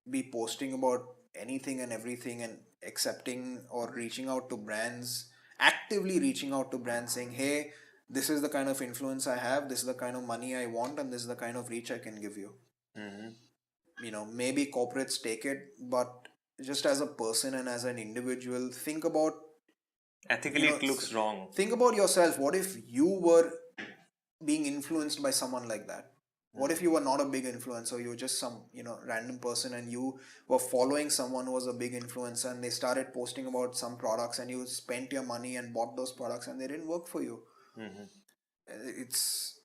be posting about anything and everything and accepting or reaching out to brands, actively reaching out to brands saying, hey, this is the kind of influence I have, this is the kind of money I want, and this is the kind of reach I can give you. Mm-hmm. Maybe corporates take it, but just as a person and as an individual, think about, Ethically, it looks wrong. think about yourself. What if you were being influenced by someone like that? What if you were not a big influencer, you were just some random person, and you were following someone who was a big influencer, and they started posting about some products, and you spent your money and bought those products, and they didn't work for you? Mm-hmm. It's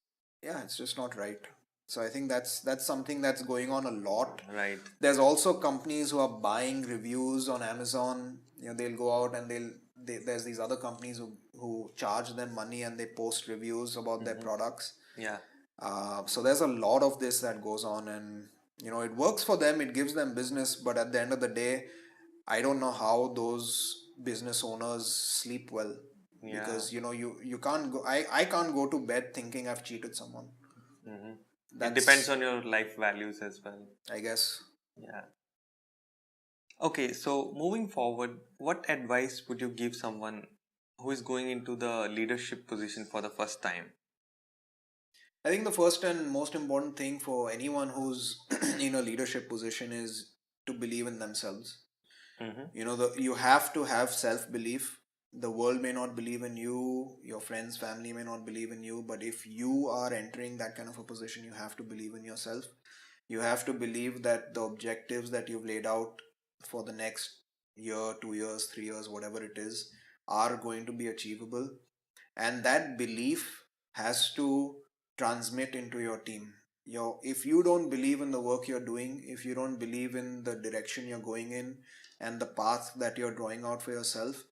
just not right. So I think that's something that's going on a lot. Right. There's also companies who are buying reviews on Amazon. They'll go out and there's these other companies who charge them money and they post reviews about their products. Yeah. So there's a lot of this that goes on, and it works for them, it gives them business, but at the end of the day, I don't know how those business owners sleep well. Yeah. Because you can't go, I can't go to bed thinking I've cheated someone. Mm-hmm. It depends on your life values as well. I guess. Yeah. Okay, so moving forward, what advice would you give someone who is going into the leadership position for the first time? I think the first and most important thing for anyone who's in a leadership position is to believe in themselves. Mm-hmm. You have to have self-belief. The world may not believe in you, your friends, family may not believe in you, but if you are entering that kind of a position, you have to believe in yourself. You have to believe that the objectives that you've laid out for the next year, 2 years, 3 years, whatever it is, are going to be achievable. And that belief has to transmit into your team. If you don't believe in the work you're doing, if you don't believe in the direction you're going in and the path that you're drawing out for yourself,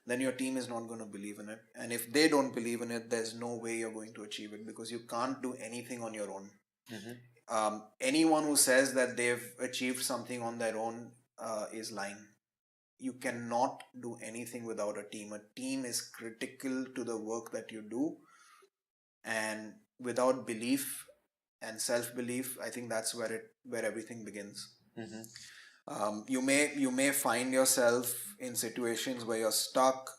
then your team is not going to believe in it. And if they don't believe in it, there's no way you're going to achieve it, because you can't do anything on your own. Anyone who says that they've achieved something on their own is lying. You cannot do anything without a team. A team is critical to the work that you do, and without belief and self belief, I think that's where everything begins. You may find yourself in situations where you're stuck,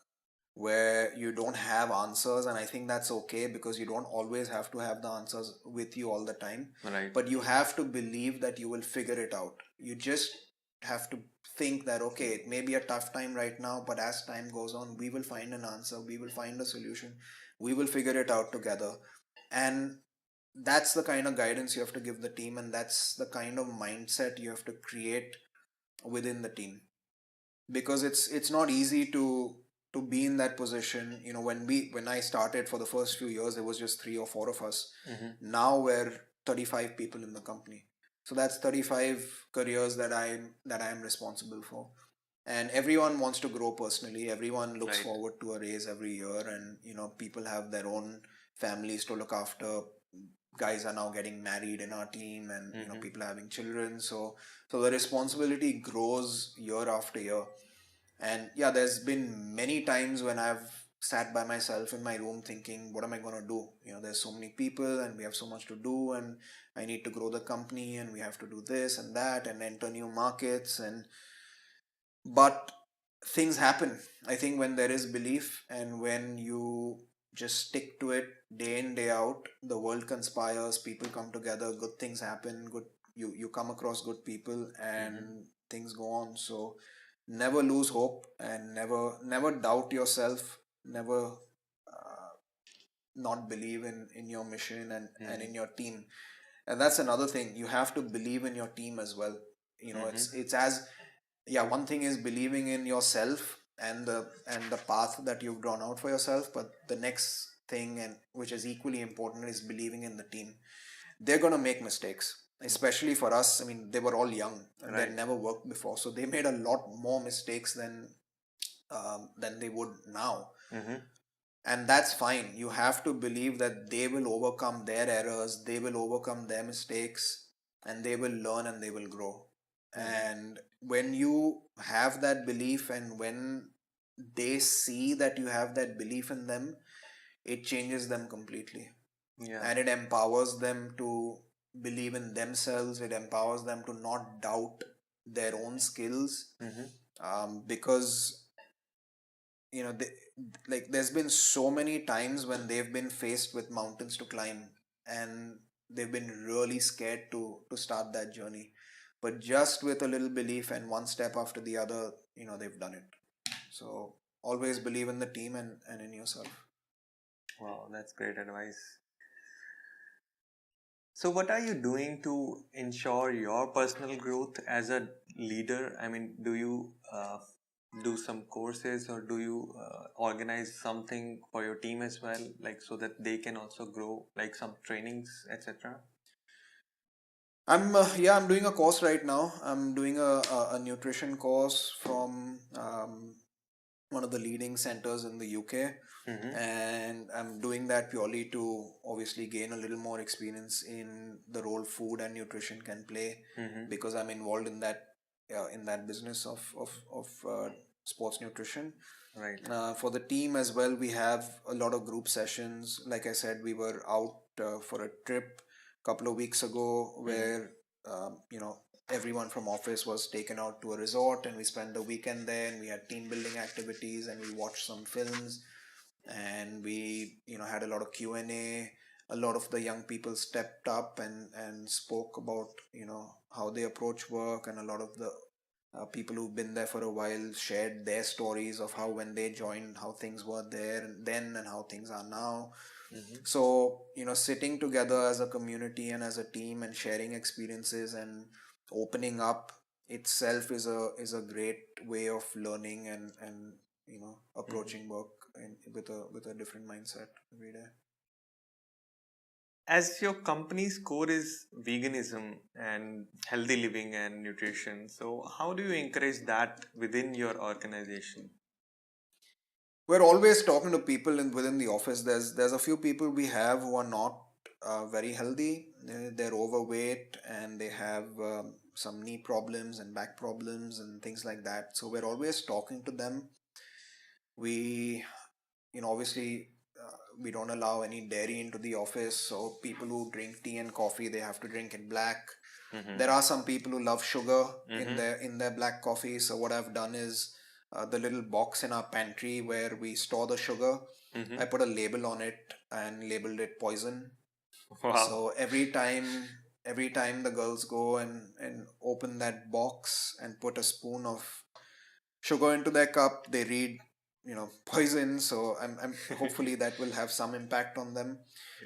where you don't have answers, and I think that's okay, because you don't always have to have the answers with you all the time. Right. But you have to believe that you will figure it out. You just have to think that, okay, it may be a tough time right now, but as time goes on, we will find an answer, we will find a solution, we will figure it out together. And that's the kind of guidance you have to give the team, and that's the kind of mindset you have to create within the team, because it's not easy to be in that position. When I started, for the first few years, there was just 3 or 4 of us. Now we're 35 people in the company, so that's 35 careers that I'm responsible for. And everyone wants to grow personally, everyone looks Right. forward to a raise every year, and people have their own families to look after. Guys are now getting married in our team, and people are having children, so the responsibility grows year after year. And yeah, there's been many times when I've sat by myself in my room thinking, what am I going to do? There's so many people, and we have so much to do, and I need to grow the company, and we have to do this and that, and enter new markets. But things happen. I think when there is belief, and when you just stick to it day in day out, the world conspires, people come together, good things happen, you come across good people, and things go on. So never lose hope, and never doubt yourself, never not believe in your mission and in your team. And that's another thing, you have to believe in your team as well. It's as, yeah, one thing is believing in yourself and the path that you've drawn out for yourself, but the next thing, and which is equally important, is believing in the team. They're going to make mistakes, especially for us. I mean, they were all young and Right. they'd never worked before, so they made a lot more mistakes than they would now. And that's fine. You have to believe that they will overcome their errors, they will overcome their mistakes, and they will learn and they will grow. And when you have that belief, and when they see that you have that belief in them, it changes them completely. Yeah. And it empowers them to believe in themselves, it empowers them to not doubt their own skills. Because like, there's been so many times when they've been faced with mountains to climb, and they've been really scared to start that journey, but just with a little belief and one step after the other, they've done it. So always believe in the team and in yourself. Wow, that's great advice. So, what are you doing to ensure your personal growth as a leader? I mean, do you do some courses, or do you organize something for your team as well, like so that they can also grow, like some trainings, etc.? I'm doing a course right now. I'm doing a nutrition course from one of the leading centers in the UK. And I'm doing that purely to obviously gain a little more experience in the role food and nutrition can play, because I'm involved in that business of sports nutrition. Right. For the team as well, we have a lot of group sessions. Like I said, we were out for a trip a couple of weeks ago, where everyone from office was taken out to a resort, and we spent the weekend there, and we had team building activities, and we watched some films, and we had a lot of Q&A. A lot of the young people stepped up and spoke about how they approach work, and a lot of the people who've been there for a while shared their stories of how, when they joined, how things were there and then, and how things are now. So sitting together as a community and as a team, and sharing experiences and opening up itself is a great way of learning and approaching work with a different mindset every day. As your company's core is veganism and healthy living and nutrition, so how do you encourage that within your organization? We're always talking to people within the office. There's a few people we have who are not very healthy. They're overweight and they have some knee problems and back problems and things like that. So we're always talking to them. We, obviously, we don't allow any dairy into the office. So people who drink tea and coffee, they have to drink it black. There are some people who love sugar in their black coffee. So what I've done is the little box in our pantry where we store the sugar. I put a label on it and labeled it poison. Wow. So every time the girls go and open that box and put a spoon of sugar into their cup, they read, poison. So I'm hopefully that will have some impact on them.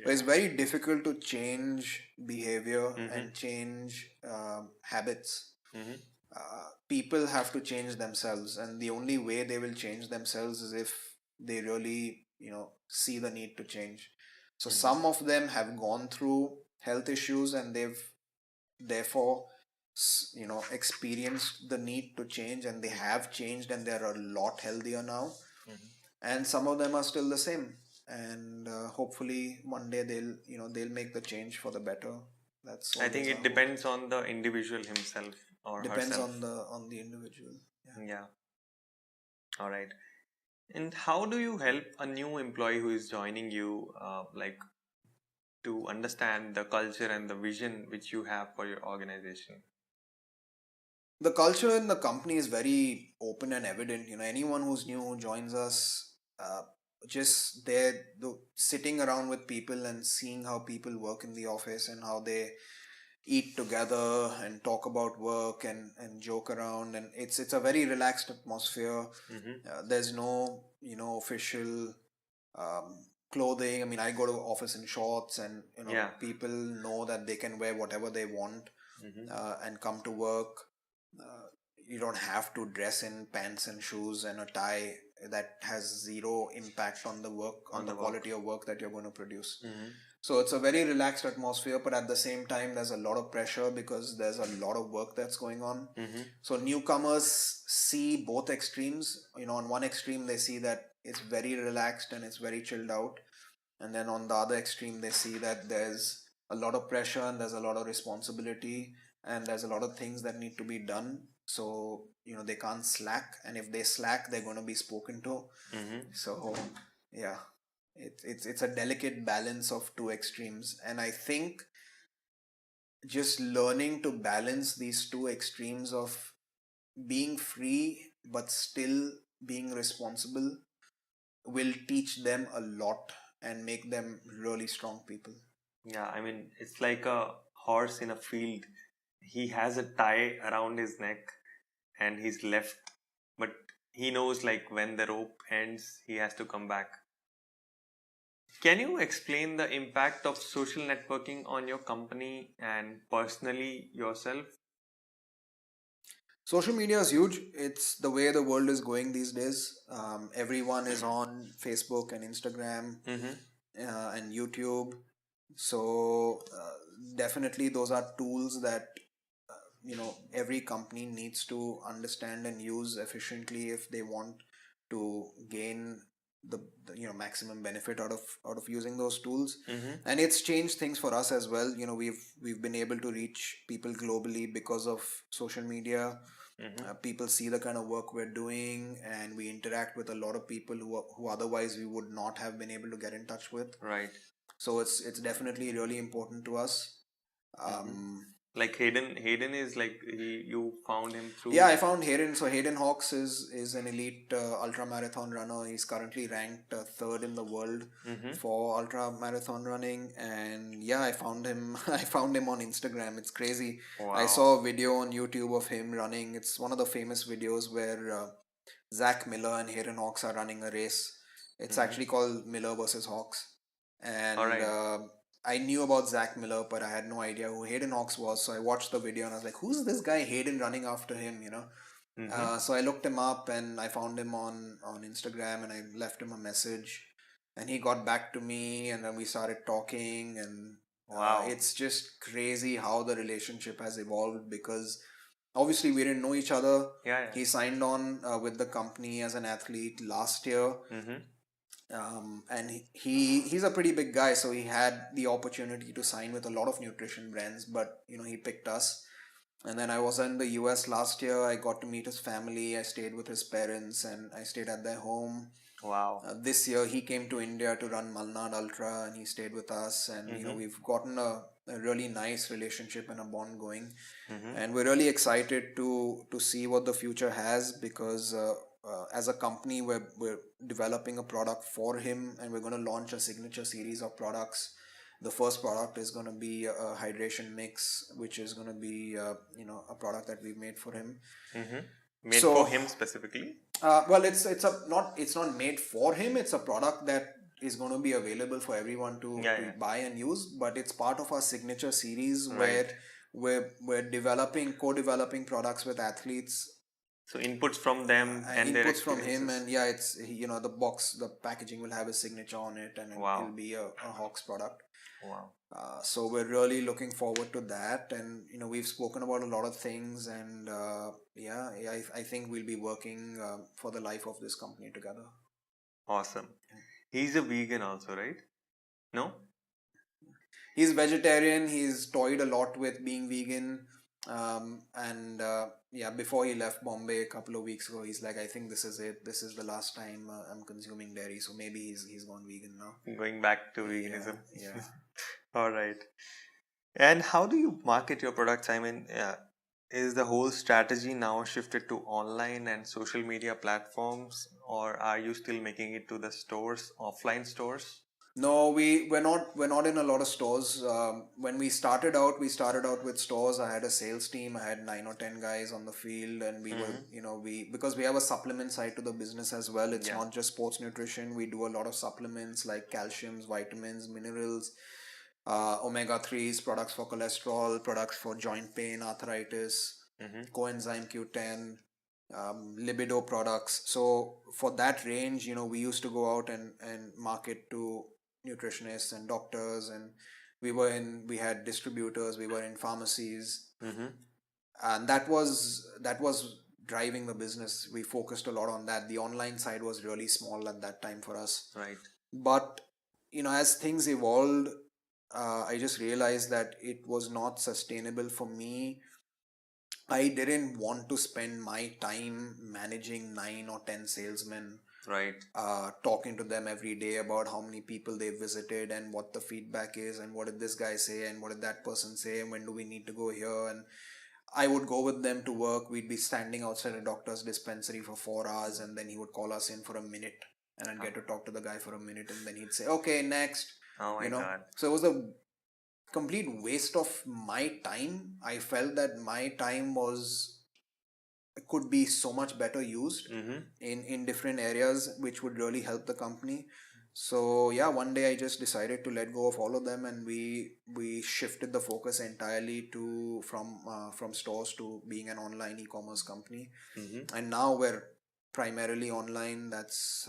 But it's very difficult to change behavior and change habits. People have to change themselves, and the only way they will change themselves is if they really, see the need to change. So some of them have gone through health issues and they've therefore experienced the need to change, and they have changed and they're a lot healthier now. And some of them are still the same, and hopefully one day they'll make the change for the better. That's I think always it our hope. depends on the individual himself or Depends herself. on the individual. Yeah. All right. And how do you help a new employee who is joining you, like to understand the culture and the vision which you have for your organization? The culture in the company is very open and evident. Anyone who's new who joins us, just sitting around with people and seeing how people work in the office and how they eat together and talk about work and joke around, and it's a very relaxed atmosphere. There's no official um, clothing. I mean, I go to office in shorts, and Yeah. people know that they can wear whatever they want and come to work. You don't have to dress in pants and shoes and a tie. That has zero impact on the work, on the quality of work that you're going to produce. So it's a very relaxed atmosphere, but at the same time, there's a lot of pressure because there's a lot of work that's going on. So newcomers see both extremes. On one extreme, they see that it's very relaxed and it's very chilled out. And then on the other extreme, they see that there's a lot of pressure and there's a lot of responsibility and there's a lot of things that need to be done. So, they can't slack. And if they slack, they're going to be spoken to. So, yeah, it's a delicate balance of two extremes. And I think just learning to balance these two extremes of being free but still being responsible will teach them a lot and make them really strong people. Yeah, I mean, it's like a horse in a field. He has a tie around his neck and he's left, but he knows like when the rope ends, he has to come back. Can you explain the impact of social networking on your company and personally yourself? Social media is huge. It's the way the world is going these days. Everyone is on Facebook and Instagram and YouTube. So definitely those are tools that every company needs to understand and use efficiently if they want to gain the maximum benefit out of using those tools. And it's changed things for us as well. We've been able to reach people globally because of social media. People see the kind of work we're doing, and we interact with a lot of people who otherwise we would not have been able to get in touch with. Right. So it's definitely really important to us. Like Hayden is like you found him through. Yeah, I found Hayden. So Hayden Hawks is an elite ultra marathon runner. He's currently ranked third in the world for ultra marathon running. And yeah, I found him. I found him on Instagram. It's crazy. Wow. I saw a video on YouTube of him running. It's one of the famous videos where Zach Miller and Hayden Hawks are running a race. It's actually called Miller versus Hawks. And Alright. I knew about Zach Miller, but I had no idea who Hayden Hawks was. So I watched the video and I was like, who's this guy Hayden running after him, So I looked him up and I found him on Instagram and I left him a message. And he got back to me and then we started talking. And Wow. it's just crazy how the relationship has evolved because obviously we didn't know each other. Yeah, He signed on with the company as an athlete last year. Mm-hmm. And he's a pretty big guy, so he had the opportunity to sign with a lot of nutrition brands, but he picked us. And then I was in the US last year. I got to meet his family. I stayed with his parents and I stayed at their home. Wow. This year he came to India to run Malnad Ultra and he stayed with us. And we've gotten a really nice relationship and a bond going. And we're really excited to see what the future has, because as a company we're developing a product for him, and we're going to launch a signature series of products. The first product is going to be a hydration mix, which is going to be a product that we've made for him. Made So- for him specifically? Well, it's not made for him. It's a product that is going to be available for everyone to buy and use. But it's part of our signature series Right. where we're co-developing products with athletes. So inputs from them and their Inputs from him, experiences. and yeah, it's the packaging will have a signature on it, and Wow. it'll be a Hawks product. Wow. So we're really looking forward to that, and we've spoken about a lot of things, and I think we'll be working for the life of this company together. Awesome. He's a vegan also, right? No? He's vegetarian. He's toyed a lot with being vegan, and before he left Bombay a couple of weeks ago, he's like, I think this is it. This is the last time I'm consuming dairy. So maybe he's gone vegan now. Going back to veganism. Yeah. All right. And how do you market your products? I mean, is the whole strategy now shifted to online and social media platforms, or are you still making it to the stores, offline stores? No, we're not in a lot of stores. When we started out with stores. I had a sales team. I had 9 or 10 guys on the field, and we were because we have a supplement side to the business as well. It's not just sports nutrition. We do a lot of supplements like calciums, vitamins, minerals, omega-3s, products for cholesterol, products for joint pain, arthritis, coenzyme Q10, libido products. So for that range, we used to go out and market to nutritionists and doctors, and we had distributors, we were in pharmacies, and that was driving the business. We focused a lot on that. The online side was really small at that time for us. Right. But as things evolved, I just realized that it was not sustainable for me. I didn't want to spend my time managing 9 or 10 salesmen, Right. talking to them every day about how many people they visited and what the feedback is and what did this guy say and what did that person say and when do we need to go here. And I would go with them to work. We'd be standing outside a doctor's dispensary for 4 hours, and then he would call us in for a minute, and I'd get to talk to the guy for a minute, and then he'd say, okay, next. Oh my God. So it was a complete waste of my time. I felt that my time could be so much better used in different areas, which would really help the company. So yeah, one day I just decided to let go of all of them, and we shifted the focus entirely to from stores to being an online e-commerce company. And now we're primarily online. That's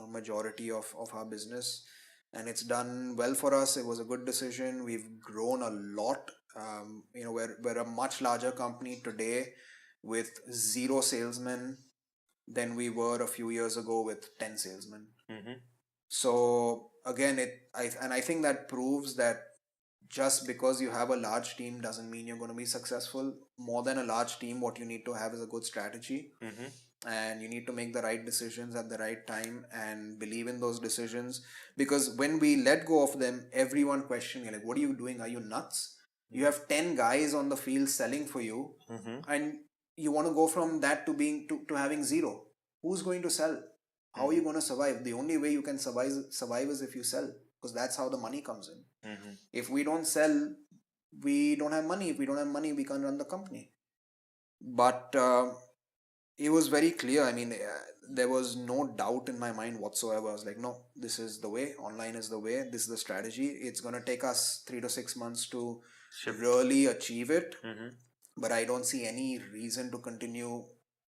majority of our business, and it's done well for us. It was a good decision. We've grown a lot. We're a much larger company today with 0 salesmen than we were a few years ago with 10 salesmen. So again, I think that proves that just because you have a large team doesn't mean you're going to be successful. More than a large team, what you need to have is a good strategy. And you need to make the right decisions at the right time and believe in those decisions. Because when we let go of them, everyone questioned me, like, what are you doing? Are you nuts? You have 10 guys on the field selling for you, and you want to go from that to being to having 0. Who's going to sell? How are you going to survive? The only way you can survive is if you sell, because that's how the money comes in. If we don't sell, we don't have money. If we don't have money, we can't run the company. But it was very clear. I mean, there was no doubt in my mind whatsoever. I was like, no, this is the way. Online is the way. This is the strategy. It's going to take us 3 to 6 months to really achieve it. But I don't see any reason to continue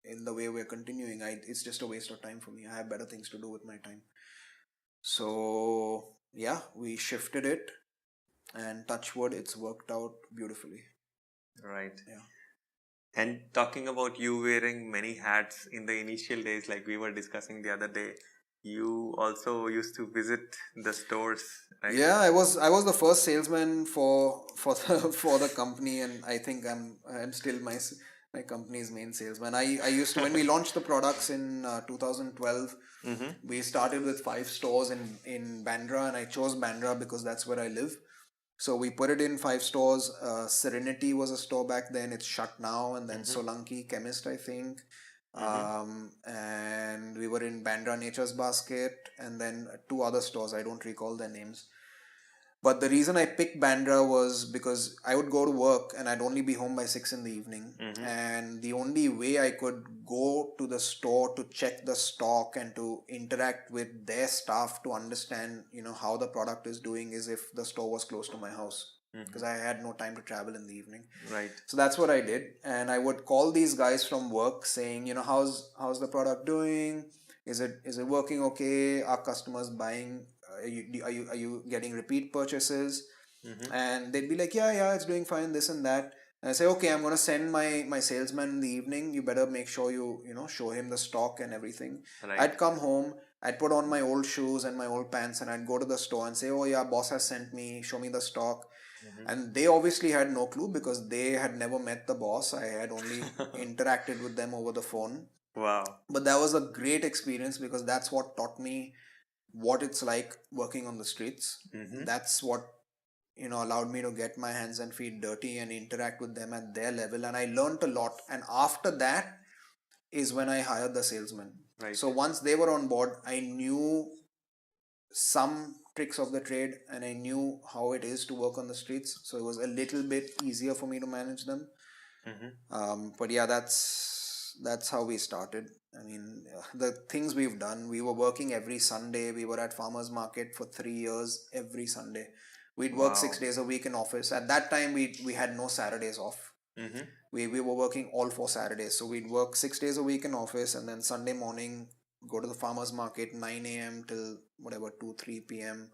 in the way we're continuing. It's just a waste of time for me. I have better things to do with my time. So yeah, we shifted it, and touch wood, it's worked out beautifully. Right. Yeah. And talking about you wearing many hats in the initial days, like we were discussing the other day, you also used to visit the stores, right? Yeah, I was the first salesman for the for the company, and I think I'm still my company's main salesman. I used to, when we launched the products in 2012, we started with 5 stores in Bandra, and I chose Bandra because that's where I live. So we put it in 5 stores. Serenity was a store back then. It's shut now. And then Solanki Chemist, I think. And we were in Bandra Nature's Basket, and then 2 other stores. I don't recall their names. But the reason I picked Bandra was because I would go to work and I'd only be home by 6 in the evening. And the only way I could go to the store to check the stock and to interact with their staff to understand, how the product is doing is if the store was close to my house. Because I had no time to travel in the evening. Right. So that's what I did. And I would call these guys from work saying, how's the product doing? Is it working okay? Are customers buying? Are you getting repeat purchases? And they'd be like, yeah, it's doing fine, this and that. And I say, okay, I'm gonna send my salesman in the evening. You better make sure you show him the stock and everything. Right. I'd come home, I'd put on my old shoes and my old pants, and I'd go to the store and say, oh yeah, boss has sent me, show me the stock. And they obviously had no clue because they had never met the boss. I had only interacted with them over the phone. Wow. But that was a great experience because that's what taught me what it's like working on the streets. That's what allowed me to get my hands and feet dirty and interact with them at their level, and I learned a lot. And after that is when I hired the salesman. Right. So once they were on board, I knew some tricks of the trade and I knew how it is to work on the streets, so it was a little bit easier for me to manage them. But yeah, that's how we started. I mean, the things we've done, we were working every Sunday. We were at farmers market for 3 years every Sunday. We'd work Wow. 6 days a week in office. At that time we had no Saturdays off. We were working all 4 Saturdays, so we'd work 6 days a week in office, and then Sunday morning go to the farmers market 9 a.m. till whatever 2-3 p.m.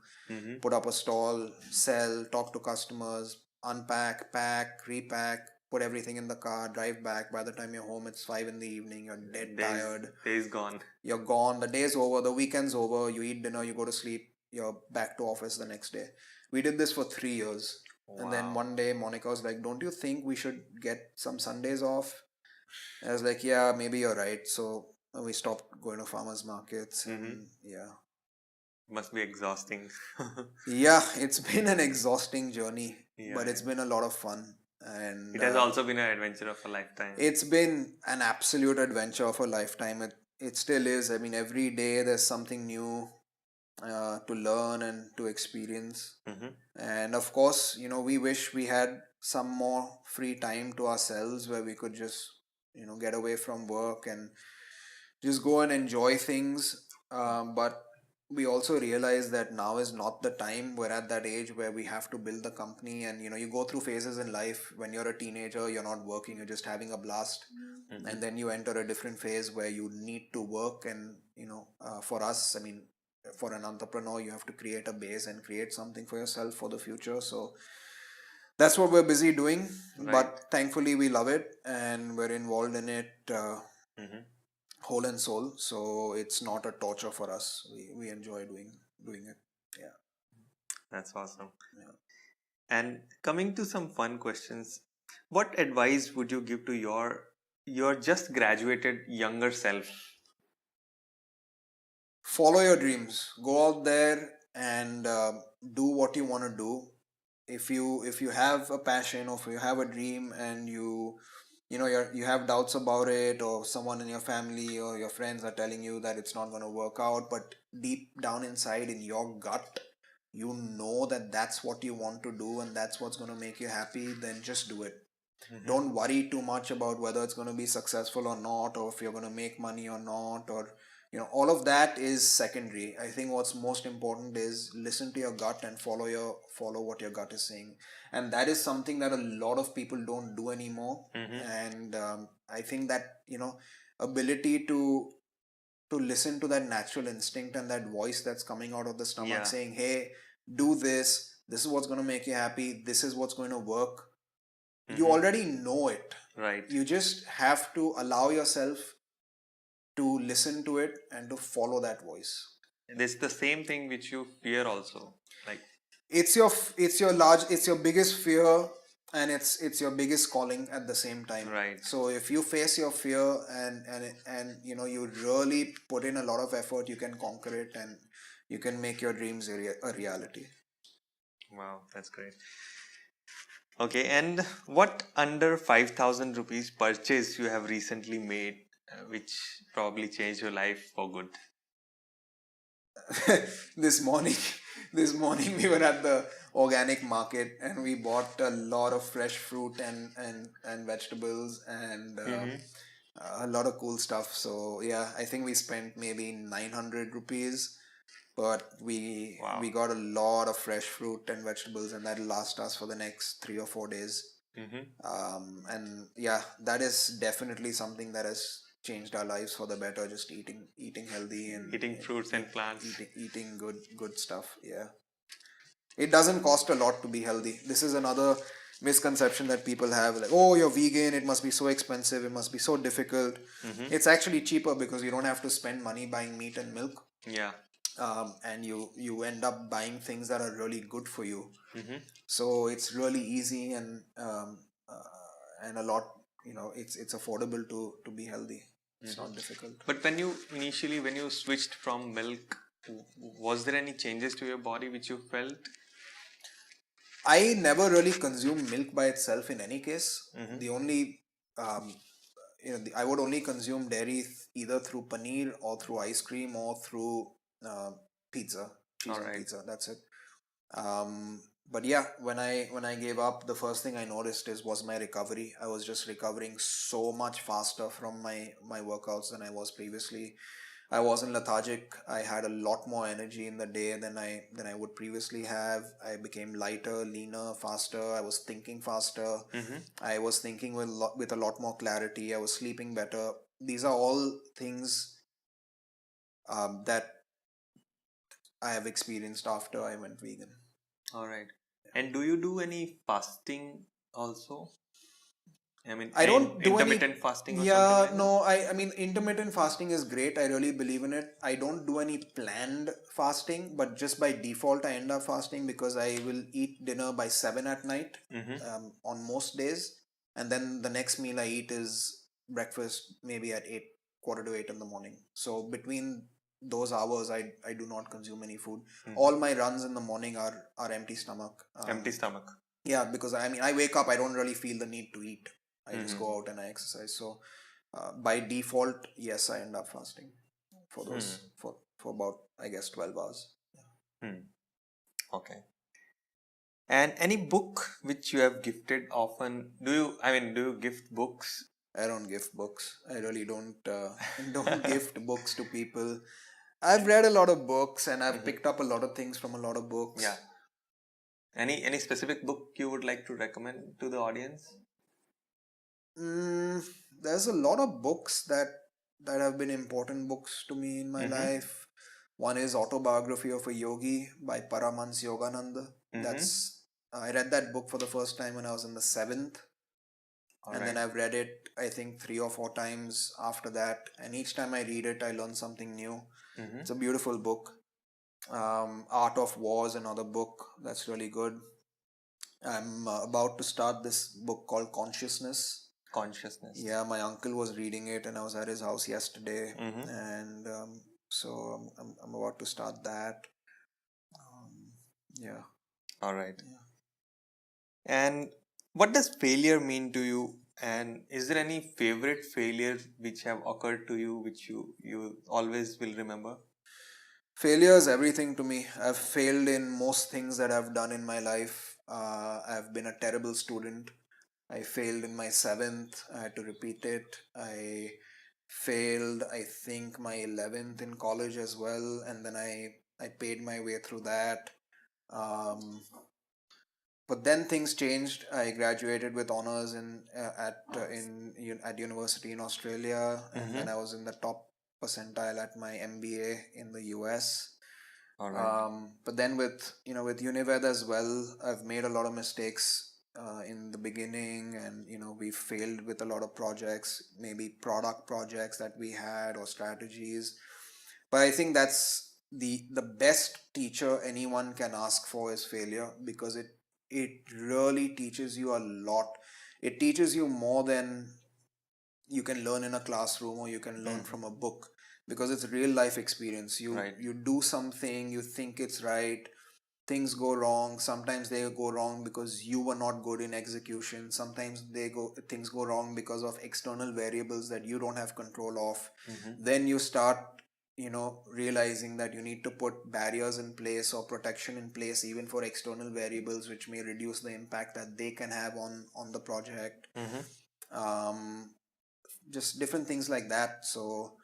Put up a stall, sell, talk to customers, unpack, pack, repack, put everything in the car, drive back. By the time you're home, it's 5 in the evening. You're dead tired. Days gone. You're gone. The day's over. The weekend's over. You eat dinner. You go to sleep. You're back to office the next day. We did this for 3 years. And then one day Monica was like, don't you think we should get some Sundays off? I was like, yeah, maybe you're right. So we stopped going to farmers markets. And yeah. Must be exhausting. Yeah, it's been an exhausting journey, Yeah. but it's been a lot of fun. And It has also been an adventure of a lifetime. it's been an absolute adventure of a lifetime. It still is. I mean, every day there's something new to learn and to experience. And of course, we wish we had some more free time to ourselves where we could just, get away from work and just go and enjoy things. But we also realize that now is not the time. We're at that age where we have to build the company, and you go through phases in life. When you're a teenager, you're not working, you're just having a blast. And then you enter a different phase where you need to work. And for us, I mean, for an entrepreneur, you have to create a base and create something for yourself for the future. So that's what we're busy doing. Right. But thankfully we love it and we're involved in it whole and soul. So it's not a torture for us. We enjoy doing it. Yeah. That's awesome. Yeah. And coming to some fun questions, what advice would you give to your just graduated younger self? Follow your dreams. Go out there and do what you want to do. If you have a passion, or if you have a dream and you have doubts about it, or someone in your family or your friends are telling you that it's not going to work out, but deep down inside in your gut you know that that's what you want to do and that's what's going to make you happy, then just do it. Don't worry too much about whether it's going to be successful or not, or if you're going to make money or not, or all of that is secondary. I think what's most important is listen to your gut and follow what your gut is saying. And that is something that a lot of people don't do anymore. And I think that ability to listen to that natural instinct and that voice that's coming out of the stomach saying, hey, do this is what's going to make you happy, this is what's going to work. You already know it. Right. You just have to allow yourself to listen to it and to follow that voice. This the same thing which you fear also. Like, It's your biggest fear, and it's your biggest calling at the same time. right. So if you face your fear and you really put in a lot of effort, you can conquer it, and you can make your dreams a reality. Wow, that's great. Okay, and what under 5,000 rupees purchase you have recently made, which probably changed your life for good? this morning this morning we were at the organic market, and we bought a lot of fresh fruit and vegetables, and a lot of cool stuff. So yeah, I think we spent maybe 900 rupees, but we Wow. we got a lot of fresh fruit and vegetables, and that'll last us for the next 3 or 4 days. And yeah, that is definitely something that has changed our lives for the better. Just eating healthy and Eating fruits and plants. eating good stuff. Yeah, it doesn't cost a lot to be healthy. This is another misconception that people have, like, oh, you're vegan, it must be so expensive, it must be so difficult. It's actually cheaper because you don't have to spend money buying meat and milk. Yeah. And you end up buying things that are really good for you. So it's really easy, and a lot, it's affordable to be healthy. It's not difficult. But when you switched from milk, was there any changes to your body which you felt? I never really consume milk by itself in any case. The only I would only consume dairy either through paneer or through ice cream or through pizza, cheese and Alright. pizza. That's it. But yeah, when I gave up, the first thing I noticed was my recovery. I was just recovering so much faster from my workouts than I was previously. I wasn't lethargic. I had a lot more energy in the day than I would previously have. I became lighter, leaner, faster. I was thinking faster. I was thinking with a lot more clarity. I was sleeping better. These are all things that I have experienced after I went vegan. Alright. And do you do any fasting also? I mean, I don't do any intermittent fasting or yeah, something like no, I mean, intermittent fasting is great. I really believe in it. I don't do any planned fasting, but just by default I end up fasting because I will eat dinner by 7 at night, on most days, and then the next meal I eat is breakfast maybe at 8, quarter to 8 in the morning. So between those hours I do not consume any food. All my runs in the morning are empty stomach. that? Empty stomach. Yeah, because I mean, I wake up, I don't really feel the need to eat. I just go out and I exercise. So by default, yes, I end up fasting for those for about, I guess, 12 hours. Okay. And any book which you have gifted often? Do you gift books? I don't gift books. I really don't gift books to people. I've read a lot of books, and I've picked up a lot of things from a lot of books. Yeah. Any specific book you would like to recommend to the audience? There's a lot of books that have been important books to me in my life. One is Autobiography of a Yogi by Paramhans Yogananda. I read that book for the first time when I was in the 7th. And then I've read it, I think, 3 or 4 times after that. And each time I read it, I learn something new. It's a beautiful book. Art of War is another book that's really good. I'm about to start this book called Consciousness. Consciousness. Yeah, my uncle was reading it, and I was at his house yesterday, and so I'm about to start that. Yeah. All right. Yeah. And what does failure mean to you? And is there any favorite failure which have occurred to you, which you always will remember? Failure is everything to me. I've failed in most things that I've done in my life. I've been a terrible student. I failed in my 7th. I had to repeat it. I failed, I think, my 11th in college as well, and then I paid my way through that. But then things changed. I graduated with honors at university in Australia, and then I was in the top percentile at my MBA in the US. All right. But then with Unived as well, I've made a lot of mistakes. in the beginning, and we failed with a lot of projects, maybe product projects that we had or strategies. But I think that's the best teacher anyone can ask for is failure, because it really teaches you a lot. It teaches you more than you can learn in a classroom or you can learn from a book, because it's real life experience. you Right. you do something, you think it's right, things go wrong. Sometimes they go wrong because you were not good in execution. Sometimes things go wrong because of external variables that you don't have control of. Then you start realizing that you need to put barriers in place or protection in place even for external variables, which may reduce the impact that they can have on the project. um, just different things like that. So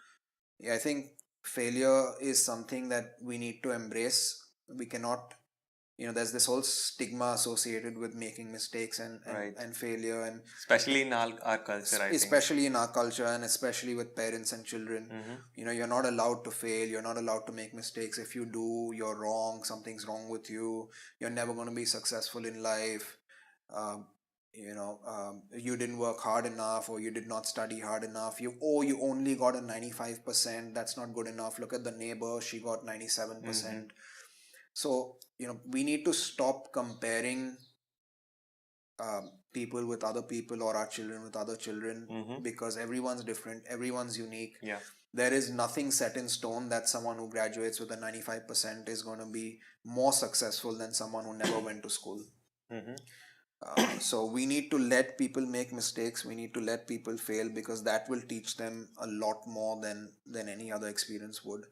yeah, I think failure is something that we need to embrace. We cannot, there's this whole stigma associated with making mistakes Right. and failure, and Especially in our culture, I think. especially in our culture, and especially with parents and children. You're not allowed to fail, you're not allowed to make mistakes. If you do, you're wrong, something's wrong with you, you're never going to be successful in life. um, you didn't work hard enough, or you did not study hard enough, you only got a 95%. That's not good enough. Look at the neighbor, she got 97%. So we need to stop comparing people with other people, or our children with other children, because everyone's different, everyone's unique. Yeah. There is nothing set in stone that someone who graduates with a 95% is going to be more successful than someone who never went to school. So we need to let people make mistakes, we need to let people fail, because that will teach them a lot more than any other experience would.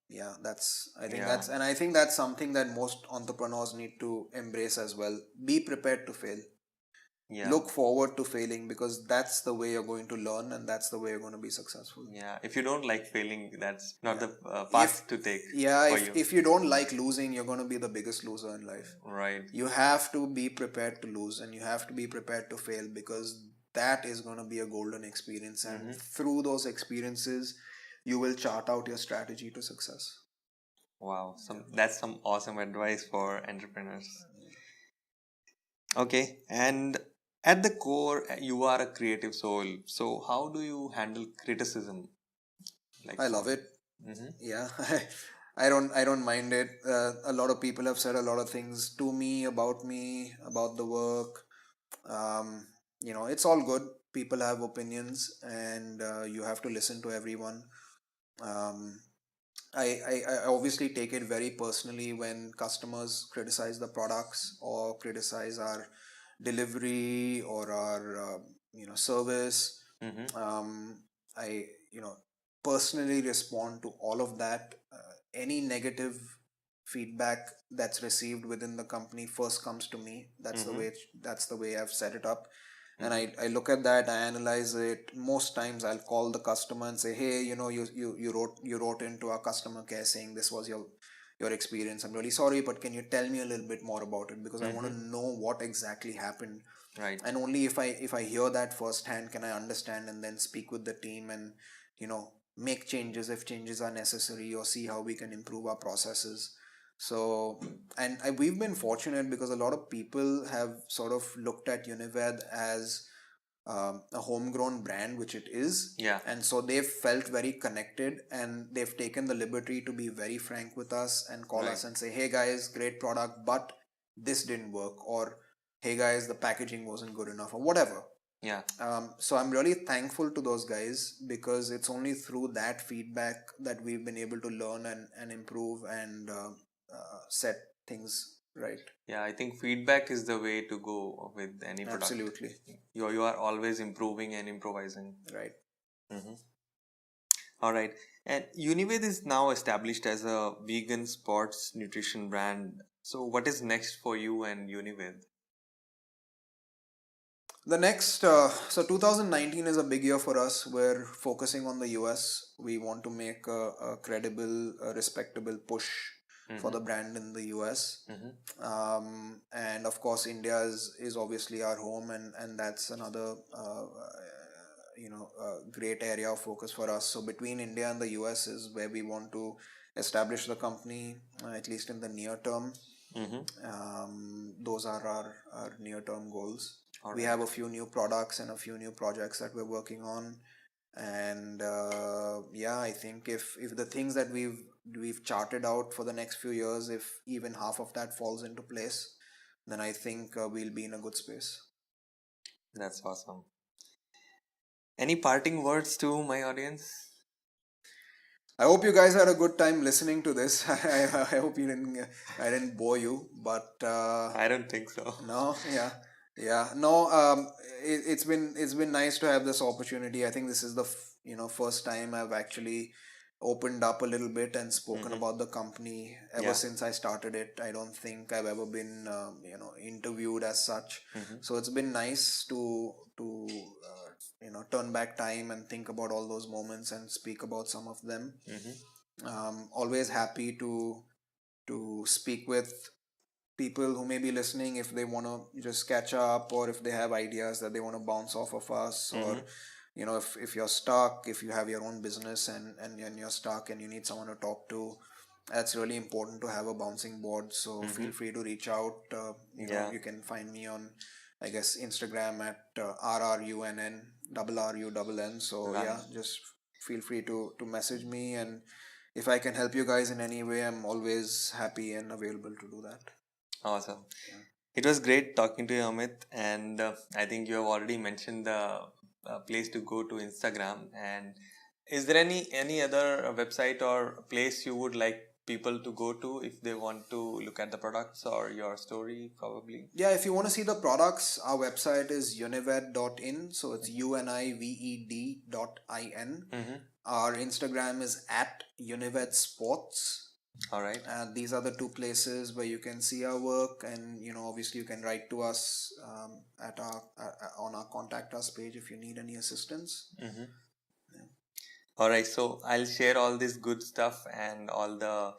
Yeah, I think that's something that most entrepreneurs need to embrace as well. Be prepared to fail. Yeah. Look forward to failing, because that's the way you're going to learn, and that's the way you're going to be successful. Yeah. If you don't like failing, that's not the path to take. If you don't like losing, you're going to be the biggest loser in life. Right. You have to be prepared to lose, and you have to be prepared to fail, because that is going to be a golden experience, and through those experiences you will chart out your strategy to success. Wow. That's some awesome advice for entrepreneurs. Okay. And at the core, you are a creative soul. So how do you handle criticism? I love it. Yeah. I don't mind it. A lot of people have said a lot of things to me, about the work. It's all good. People have opinions, and you have to listen to everyone. um, I obviously take it very personally when customers criticize the products, or criticize our delivery, or our service. I personally respond to all of that. Any negative feedback that's received within the company first comes to me. That's the way I've set it up. And I look at that, I analyze it. Most times I'll call the customer and say, hey, you wrote into our customer care saying this was your experience. I'm really sorry, but can you tell me a little bit more about it, because I want to know what exactly happened. Right. And only if I hear that firsthand can I understand, and then speak with the team, and make changes if changes are necessary, or see how we can improve our processes. So, and we've been fortunate, because a lot of people have sort of looked at Unived as a homegrown brand, which it is. Yeah. And so they've felt very connected, and they've taken the liberty to be very frank with us, and call us and say, hey guys, great product, but this didn't work, or hey guys, the packaging wasn't good enough, or whatever. Yeah. So I'm really thankful to those guys, because it's only through that feedback that we've been able to learn and improve, and set things right. Yeah, I think feedback is the way to go with any product. Absolutely. You are always improving and improvising. Right. All right. And Unived is now established as a vegan sports nutrition brand. So what is next for you and Unived? The next, so 2019 is a big year for us. We're focusing on the US. We want to make a credible, respectable push for the brand in the US. And of course, India is obviously our home, and that's another great area of focus for us. So between India and the US is where we want to establish the company, at least in the near term. Those are our near-term goals. All We right. have a few new products and a few new projects that we're working on, and yeah, I think if the things that we've charted out for the next few years, if even half of that falls into place, then I think we'll be in a good space. That's awesome. Any parting words to my audience? I hope you guys had a good time listening to this. I hope I didn't bore you, but I don't think so. no, yeah, no. It's been nice to have this opportunity. I think this is the first time I've actually opened up a little bit and spoken about the company ever Yeah. since I started it. I don't think I've ever been interviewed as such. So it's been nice to turn back time and think about all those moments and speak about some of them. Always happy to speak with people who may be listening if they want to just catch up, or if they have ideas that they want to bounce off of us, or if you're stuck, if you have your own business and you're stuck and you need someone to talk to, that's really important to have a bouncing board. So feel free to reach out. You can find me on, I guess, Instagram at RRUNN. So Right. yeah, just feel free to message me, and if I can help you guys in any way, I'm always happy and available to do that. Awesome. It was great talking to you, Amit, and I think you have already mentioned the place to go to Instagram. And is there any other website or place you would like people to go to if they want to look at the products or your story, probably? Yeah, if you want to see the products, our website is unived.in. So it's UNIVED.in. Our Instagram is at Unived Sports. All right. These are the two places where you can see our work, and obviously you can write to us at our on our contact us page if you need any assistance. All right, so I'll share all this good stuff and all the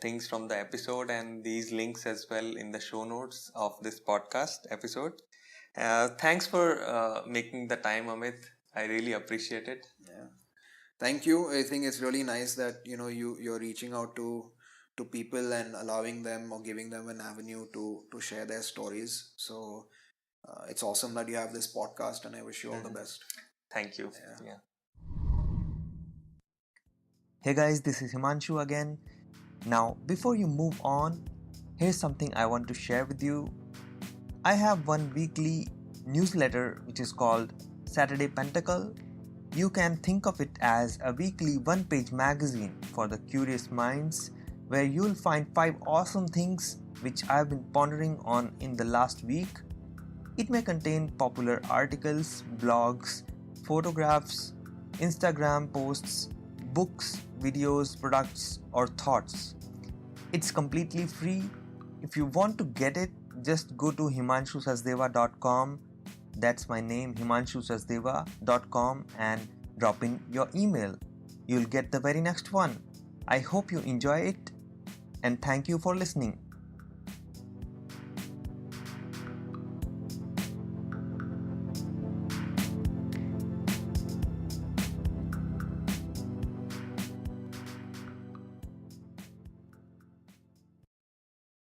things from the episode and these links as well in the show notes of this podcast episode. Thanks for making the time, Amit. I really appreciate it. Yeah, thank you. I think it's really nice that you're reaching out to people and allowing them or giving them an avenue to share their stories. So it's awesome that you have this podcast, and I wish you all the best. Thank you. Yeah. Yeah. Hey guys, this is Himanshu again. Now, before you move on, here's something I want to share with you. I have one weekly newsletter which is called Saturday Pentacle. You can think of it as a weekly one-page magazine for the curious minds, where you'll find 5 awesome things which I've been pondering on in the last week. It may contain popular articles, blogs, photographs, Instagram posts, books, videos, products, or thoughts. It's completely free. If you want to get it, just go to himanshusachdeva.com. That's my name, himanshusachdeva.com, and drop in your email. You'll get the very next one. I hope you enjoy it, and thank you for listening.